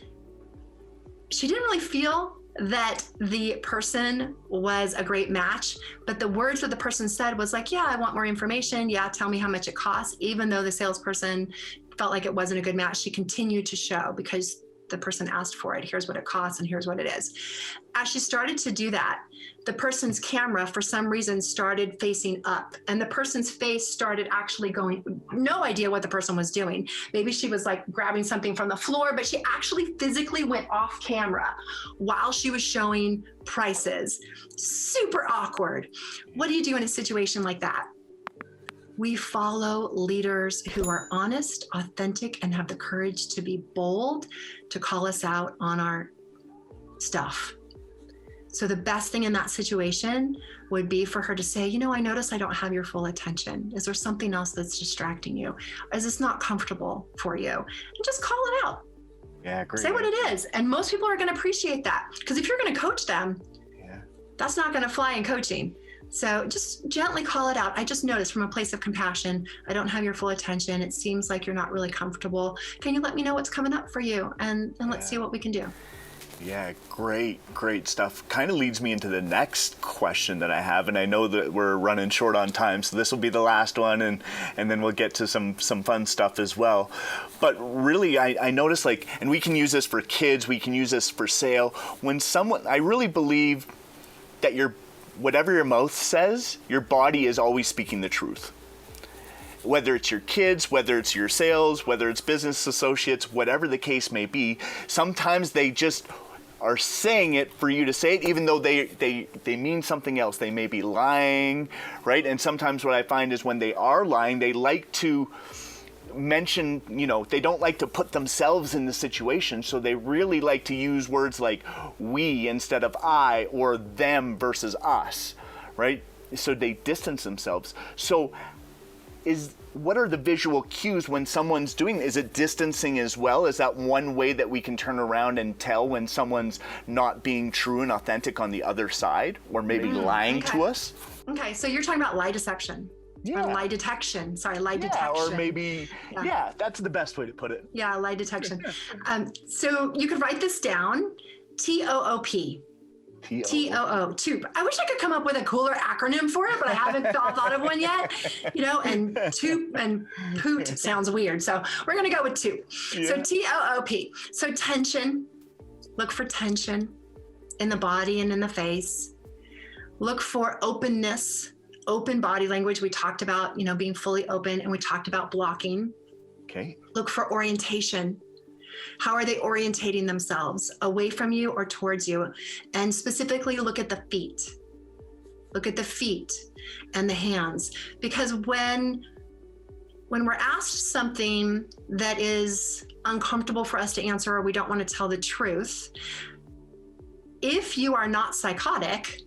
didn't really feel that the person was a great match, but the words that the person said was like, yeah, I want more information. Yeah, tell me how much it costs. Even though the salesperson felt like it wasn't a good match, she continued to show because the person asked for it. Here's what it costs and here's what it is. As she started to do that, the person's camera, for some reason, started facing up, and the person's face started actually going, no idea what the person was doing. Maybe she was like grabbing something from the floor, but she actually physically went off camera while she was showing prices. Super awkward. What do you do in a situation like that? We follow leaders who are honest, authentic, and have the courage to be bold, to call us out on our stuff. So the best thing in that situation would be for her to say, you know, I notice I don't have your full attention. Is there something else that's distracting you? Is this not comfortable for you? And just call it out. Yeah, great. Say what it is. And most people are going to appreciate that, because if you're going to coach them, that's not going to fly in coaching. So just gently call it out. I just noticed from a place of compassion, I don't have your full attention. It seems like you're not really comfortable. Can you let me know what's coming up for you? And let's see what we can do. Yeah, great stuff. Kind of leads me into the next question that I have, and I know that we're running short on time, so this will be the last one, and then we'll get to some fun stuff as well. But really, I notice, like, and we can use this for kids, we can use this for sale. When someone, I really believe that whatever your mouth says, your body is always speaking the truth. Whether it's your kids, whether it's your sales, whether it's business associates, whatever the case may be, sometimes they just are saying it for you to say it, even though they mean something else. They may be lying, right? And sometimes what I find is when they are lying, they like to mention, you know, they don't like to put themselves in the situation, so they really like to use words like we instead of I, or them versus us, right? So they distance themselves. So what are the visual cues when someone's doing? Is it distancing as well? Is that one way that we can turn around and tell when someone's not being true and authentic on the other side, or maybe lying to us? Okay, so you're talking about lie deception. Or lie detection. Sorry, lie detection. Or maybe, that's the best way to put it. Yeah, lie detection. So you could write this down, TOOP. TOO, TOOP. I wish I could come up with a cooler acronym for it, but I haven't thought of one yet. You know, and TOOP and POOT sounds weird. So we're going to go with TOOP. Yeah. So TOOP. So tension. Look for tension in the body and in the face. Look for openness. Open body language. We talked about, you know, being fully open, and we talked about blocking. Okay. Look for orientation. How are they orientating themselves? Away from you or towards you? And specifically look at the feet. Look at the feet and the hands. Because when we're asked something that is uncomfortable for us to answer, or we don't want to tell the truth, if you are not psychotic,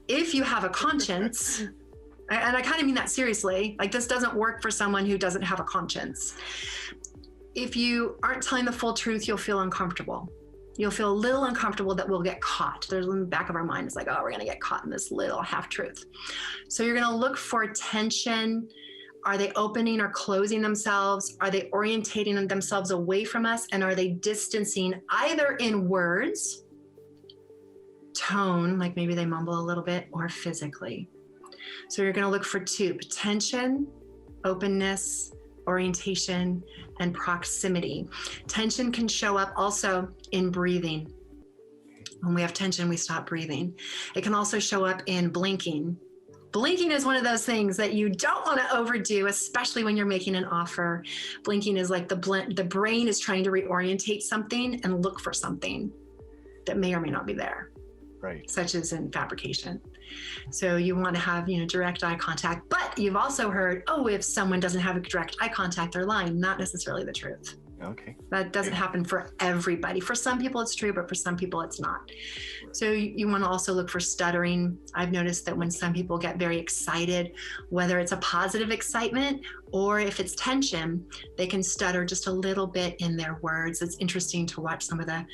if you have a conscience, and I kind of mean that seriously, like this doesn't work for someone who doesn't have a conscience. If you aren't telling the full truth, you'll feel uncomfortable. You'll feel a little uncomfortable that we'll get caught. There's in the back of our mind, it's like, oh, we're going to get caught in this little half truth. So you're going to look for tension. Are they opening or closing themselves? Are they orientating themselves away from us? And are they distancing either in words, tone, like maybe they mumble a little bit, or physically? So you're going to look for TOOP, tension, openness, orientation, and proximity. Tension can show up also in breathing. When we have tension, we stop breathing. It can also show up in blinking. Blinking is one of those things that you don't want to overdo, especially when you're making an offer. Blinking is like the brain is trying to reorientate something and look for something that may or may not be there. Right. Such as in fabrication. So you want to have, direct eye contact, but you've also heard, if someone doesn't have a direct eye contact, they're lying. Not necessarily the truth. Okay. That doesn't happen for everybody. For some people it's true, but for some people it's not. So you want to also look for stuttering. I've noticed that when some people get very excited, whether it's a positive excitement or if it's tension, they can stutter just a little bit in their words. It's interesting to watch some of the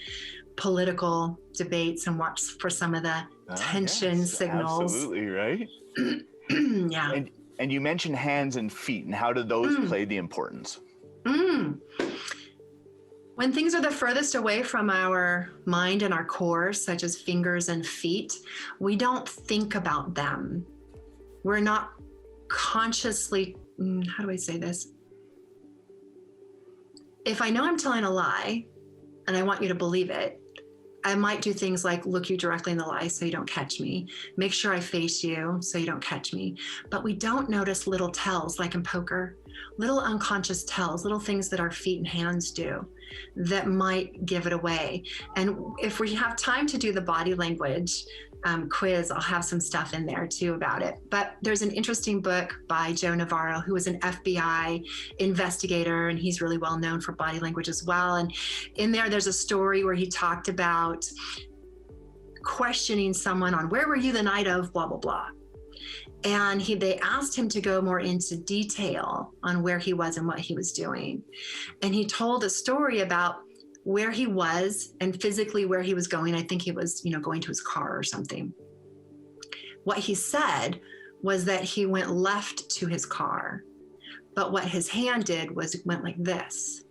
political debates and watch for some of the tension signals. Absolutely, right? Yeah. And you mentioned hands and feet, and how do those play the importance? When things are the furthest away from our mind and our core, such as fingers and feet, we don't think about them. We're not consciously, how do I say this? If I know I'm telling a lie, and I want you to believe it, I might do things like look you directly in the eye so you don't catch me, make sure I face you so you don't catch me. But we don't notice little tells, like in poker, little unconscious tells, little things that our feet and hands do that might give it away. And if we have time to do the body language quiz, I'll have some stuff in there too about it. But there's an interesting book by Joe Navarro, who was an FBI investigator, and he's really well known for body language as well. And in there's a story where he talked about questioning someone on where were you the night of blah, blah, blah. And they asked him to go more into detail on where he was and what he was doing. And he told a story about where he was and physically where he was going. I think he was, going to his car or something. What he said was that he went left to his car, but what his hand did was it went like this.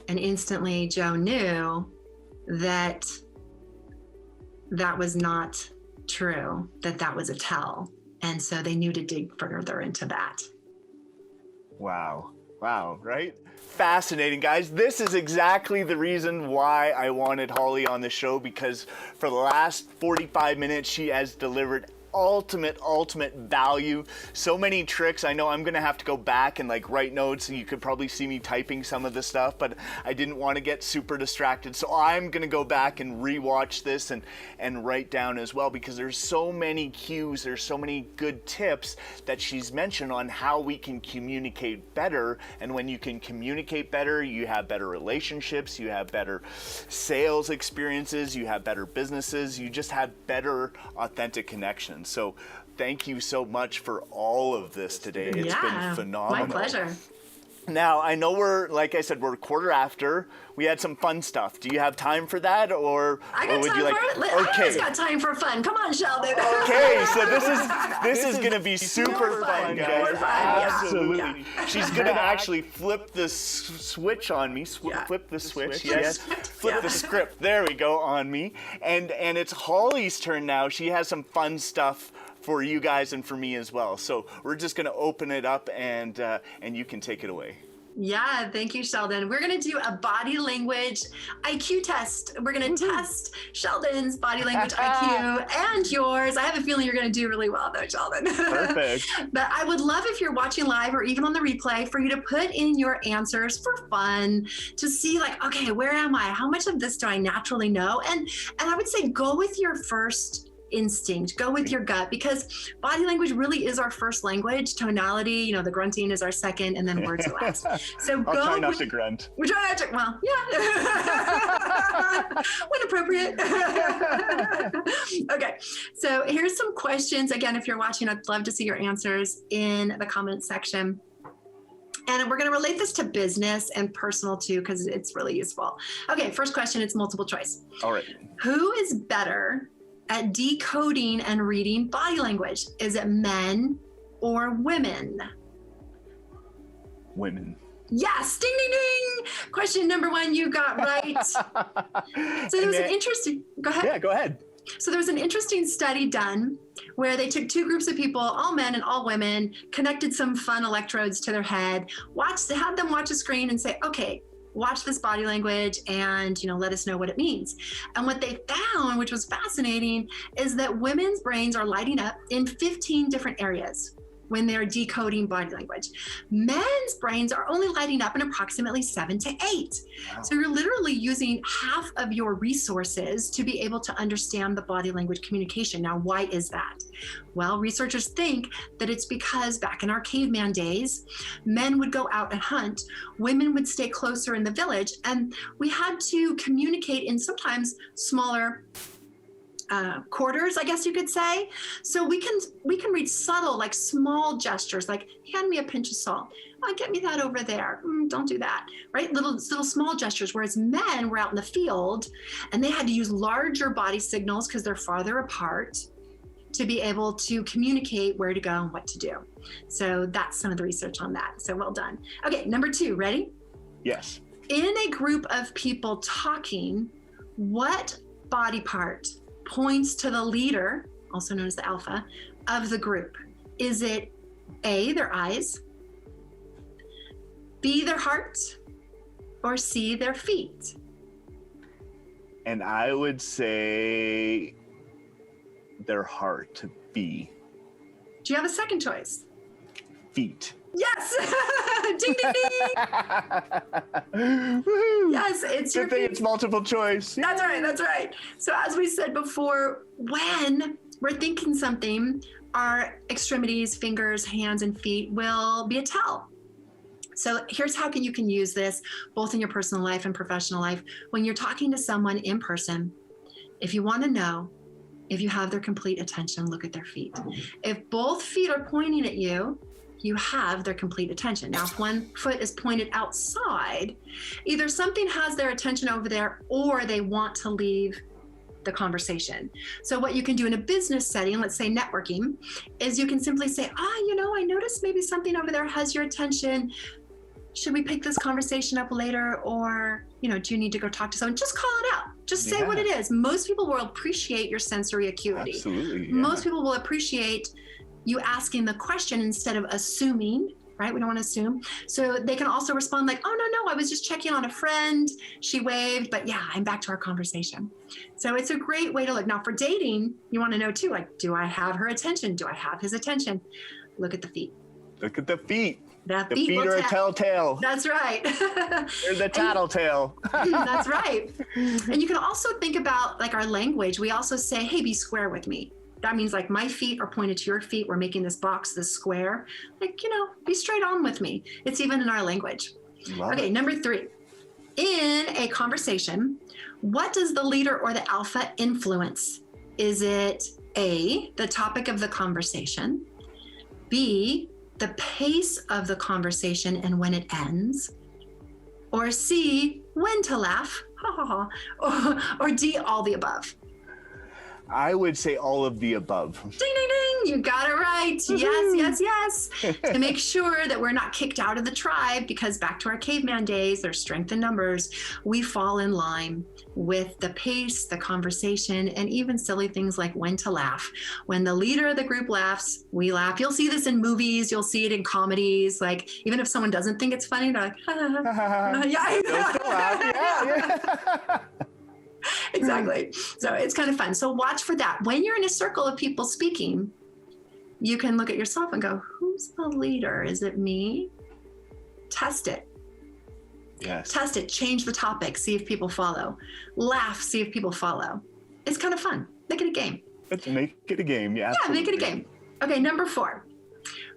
And instantly Joe knew that that was not true, that was a tell. And so they knew to dig further into that. Wow, right? Fascinating, guys. This is exactly the reason why I wanted Holley on the show, because for the last 45 minutes, she has delivered ultimate value. So many tricks. I know I'm gonna have to go back and write notes, and you could probably see me typing some of the stuff, but I didn't want to get super distracted. So I'm gonna go back and rewatch this and write down as well, because there's so many cues, there's so many good tips that she's mentioned on how we can communicate better. And when you can communicate better, you have better relationships, you have better sales experiences, you have better businesses, you just have better authentic connections. So thank you so much for all of this today. It's been phenomenal. My pleasure. Now, I know like I said, we're a quarter after. We had some fun stuff. Do you have time for that, or I got would time you like? for it. I always got time for fun. Come on, Sheldon. Okay, so this is gonna be super fun, guys. Absolutely. Yeah. She's gonna actually flip the switch on me. Flip the switch. Yes. Flip the script. There we go, on me. And it's Holley's turn now. She has some fun stuff for you guys and for me as well. So we're just going to open it up, and you can take it away. Yeah, thank you, Sheldon. We're going to do a body language IQ test. We're going to test Sheldon's body language IQ and yours. I have a feeling you're going to do really well, though, Sheldon. Perfect. But I would love, if you're watching live or even on the replay, for you to put in your answers for fun, to see okay, where am I? How much of this do I naturally know? And I would say go with your first instinct, go with your gut, because body language really is our first language. Tonality, the grunting is our second, and then words are last. So I'll try not to grunt. We try not to, well, yeah. When appropriate. Okay, so here's some questions. Again, if you're watching, I'd love to see your answers in the comments section. And we're going to relate this to business and personal too, because it's really useful. Okay, first question, it's multiple choice. All right. Who is better at decoding and reading body language? Is it men or women? Women. Yes, ding, ding, ding. Question number 1, you got right. So there was an interesting, go ahead. Yeah, go ahead. So there was an interesting study done where they took 2 groups of people, all men and all women, connected some fun electrodes to their head, had them watch a screen and say, okay, watch this body language and let us know what it means. And what they found, which was fascinating, is that women's brains are lighting up in 15 different areas when they're decoding body language. Men's brains are only lighting up in approximately 7 to 8. Wow. So you're literally using half of your resources to be able to understand the body language communication. Now, why is that? Well, researchers think that it's because back in our caveman days, men would go out and hunt, women would stay closer in the village, and we had to communicate in sometimes smaller quarters, I guess you could say. So we can read subtle, small gestures, like hand me a pinch of salt. Oh, get me that over there. Don't do that, right? Little small gestures. Whereas men were out in the field and they had to use larger body signals because they're farther apart to be able to communicate where to go and what to do. So that's some of the research on that. So well done. Okay, number 2, ready? Yes. In a group of people talking, what body part points to the leader, also known as the alpha, of the group? Is it A, their eyes, B, their heart, or C, their feet? And I would say their heart to be Do you have a second choice? feet. Yes. Ding, ding, ding. Woohoo! Yes, it's your Good thing feet. it's multiple choice. That's right. That's right. So as we said before, when we're thinking something, our extremities, fingers, hands, and feet will be a tell. So here's how you can use this both in your personal life and professional life. When you're talking to someone in person, if you want to know if you have their complete attention, look at their feet. If both feet are pointing at you, you have their complete attention. Now, if one foot is pointed outside, either something has their attention over there or they want to leave the conversation. So what you can do in a business setting, let's say networking, is you can simply say, I noticed maybe something over there has your attention. Should we pick this conversation up later? Or, do you need to go talk to someone? Just call it out. Just say what it is. Most people will appreciate your sensory acuity. Absolutely. Yeah. Most people will appreciate you asking the question instead of assuming, right? We don't want to assume. So they can also respond like, oh, no, I was just checking on a friend. She waved, but yeah, I'm back to our conversation. So it's a great way to look. Now for dating, you want to know too, like, do I have her attention? Do I have his attention? Look at the feet. Look at the feet. The The feet are a telltale. That's right. They're the tattletale. That's right. And you can also think about like our language. We also say, hey, be square with me. That means like my feet are pointed to your feet. We're making this box, this square. Like, be straight on with me. It's even in our language. Okay, number 3. In a conversation, what does the leader or the alpha influence? Is it A, the topic of the conversation, B, the pace of the conversation and when it ends, or C, when to laugh, or D, all the above? I would say all of the above. Ding, ding, ding. You got it right. Yes. To make sure that we're not kicked out of the tribe, because back to our caveman days, there's strength in numbers. We fall in line with the pace, the conversation, and even silly things like when to laugh. When the leader of the group laughs, we laugh. You'll see this in movies. You'll see it in comedies. Like even if someone doesn't think it's funny, they're like, yeah. Yeah. Exactly. So it's kind of fun. So watch for that. When you're in a circle of people speaking, you can look at yourself and go, who's the leader? Is it me? Test it. Yes. Test it. Change the topic. See if people follow. Laugh. See if people follow. It's kind of fun. Make it a game. Let's make it a game. Yeah. Yeah, make it a game. Okay, number 4.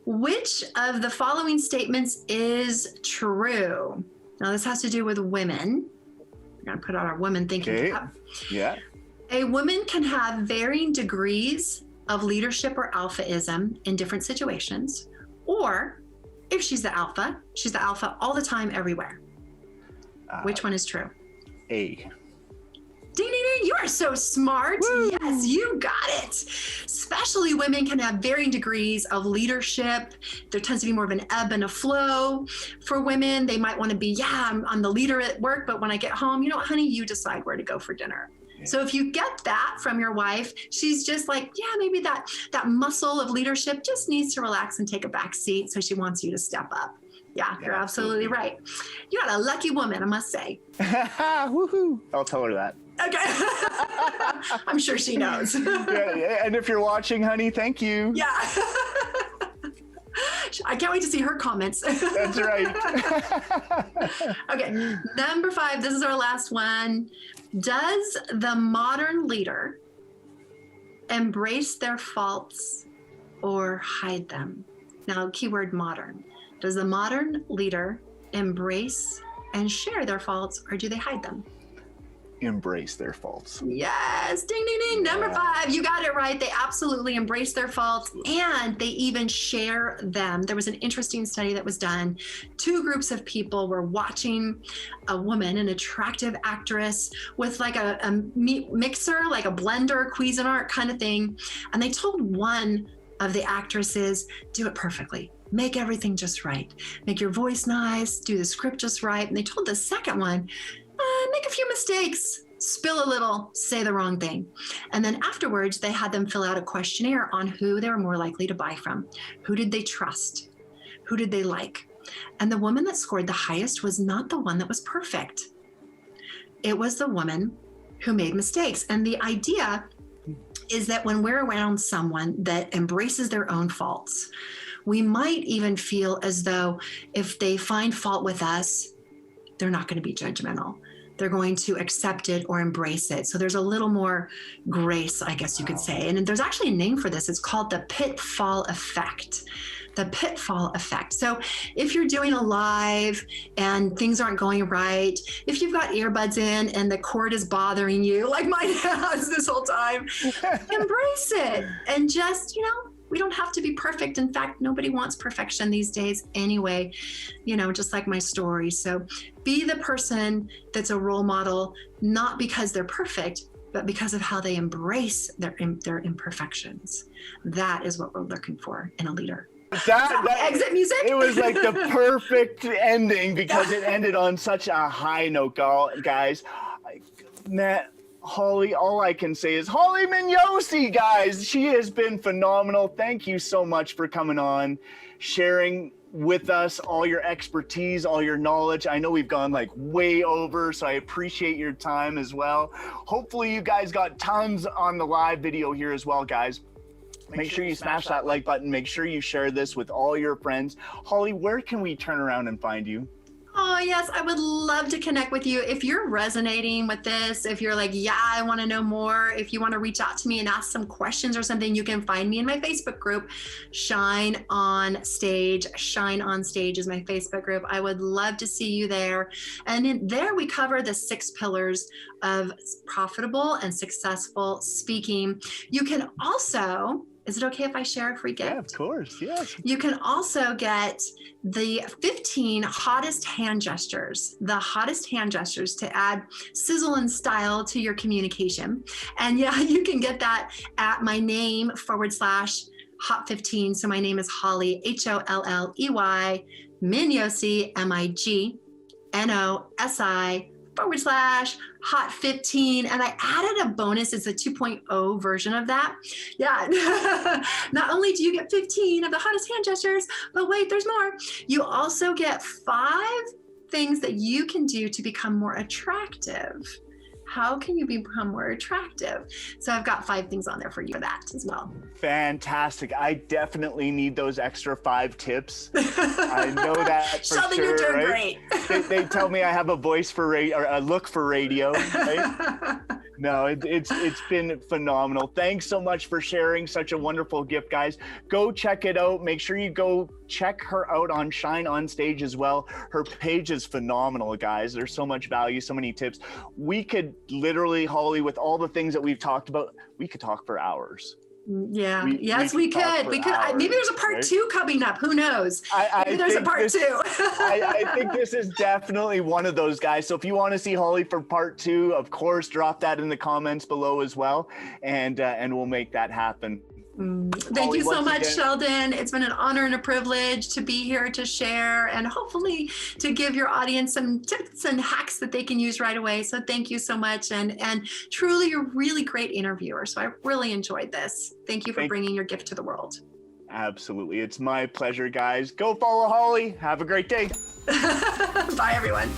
Which of the following statements is true? Now, this has to do with women. We're going to put on our women thinking cap. Yeah. A woman can have varying degrees of leadership or alphaism in different situations. Or if she's the alpha all the time, everywhere. Which one is true? A. Ding, ding, ding. You are so smart. Woo. Yes, you got it. Especially women can have varying degrees of leadership. There tends to be more of an ebb and a flow. For women, they might want to be, I'm the leader at work, but when I get home, honey, you decide where to go for dinner. Yeah. So if you get that from your wife, she's just like, maybe that muscle of leadership just needs to relax and take a back seat. So she wants you to step up. Yeah, you're absolutely right. You got a lucky woman, I must say. Woohoo! I'll tell her that. Okay. I'm sure she knows. Yeah, and if you're watching, honey, thank you. Yeah. I can't wait to see her comments. That's right. Okay, number 5, this is our last one. Does the modern leader embrace their faults or hide them? Now, keyword modern. Does the modern leader embrace and share their faults, or do they hide them? Embrace their faults. Yes, ding, ding, ding. Number 5, you got it right. They absolutely embrace their faults and they even share them. There was an interesting study that was done. 2 groups of people were watching a woman, an attractive actress with like a mixer, like a blender, Cuisinart kind of thing. And they told one of the actresses, do it perfectly. Make everything just right. Make your voice nice, do the script just right. And they told the second one, make a few mistakes, spill a little, say the wrong thing. And then afterwards, they had them fill out a questionnaire on who they were more likely to buy from. Who did they trust? Who did they like? And the woman that scored the highest was not the one that was perfect. It was the woman who made mistakes. And the idea is that when we're around someone that embraces their own faults, we might even feel as though if they find fault with us, they're not going to be judgmental. They're going to accept it or embrace it. So there's a little more grace, I guess you could say. And there's actually a name for this. It's called the pitfall effect. The pitfall effect. So if you're doing a live and things aren't going right, if you've got earbuds in and the cord is bothering you, like mine has this whole time, embrace it and just, we don't have to be perfect. In fact, nobody wants perfection these days anyway, just like my story. So be the person that's a role model, not because they're perfect, but because of how they embrace their imperfections. That is what we're looking for in a leader. That exit music. It was like the perfect ending because it ended on such a high note, guys. Matt, Holley, all I can say is Holley Mignosi, guys. She has been phenomenal. Thank you so much for coming on, sharing with us all your expertise, all your knowledge. I know we've gone like way over, so I appreciate your time as well. Hopefully you guys got tons on the live video here as well, guys. Make sure you smash that like button. Make sure you share this with all your friends. Holley, where can we turn around and find you? Oh, yes, I would love to connect with you. If you're resonating with this, if you're like, yeah, I want to know more, if you want to reach out to me and ask some questions or something, you can find me in my Facebook group, Shine On Stage. Shine On Stage is my Facebook group. I would love to see you there. And in there, we cover the 6 pillars of profitable and successful speaking. You can also... Is it okay if I share a free gift? Yeah, of course, yes. You can also get the 15 hottest hand gestures, to add sizzle and style to your communication. And yeah, you can get that at my name /hot15. So my name is Holley, Holley, Mignosi, Mignosi /hot15. And I added a bonus. It's a 2.0 version of that. Yeah. Not only do you get 15 of the hottest hand gestures, but wait, there's more. You also get 5 things that you can do to become more attractive. How can you become more attractive? So I've got 5 things on there for you for that as well. Fantastic. I definitely need those extra 5 tips. I know that for Sheldon, sure, you're doing right? great. They tell me I have a voice for radio, or a look for radio, right? No, it's been phenomenal. Thanks so much for sharing such a wonderful gift, guys. Go check it out. Make sure you go check her out on Shine On Stage as well. Her page is phenomenal, guys. There's so much value, so many tips. We could literally, Holley, with all the things that we've talked about, we could talk for hours. Yeah. Yes, we could. Hours, Maybe there's a part 2 coming up. Who knows? Maybe there's a part 2. I think this is definitely one of those, guys. So if you want to see Holley for part 2, of course, drop that in the comments below as well, and we'll make that happen. Thank you so much, Sheldon. It's been an honor and a privilege to be here to share and hopefully to give your audience some tips and hacks that they can use right away. So thank you so much. And truly, you're a really great interviewer. So I really enjoyed this. Thank you for bringing your gift to the world. Absolutely. It's my pleasure, guys. Go follow Holley. Have a great day. Bye, everyone.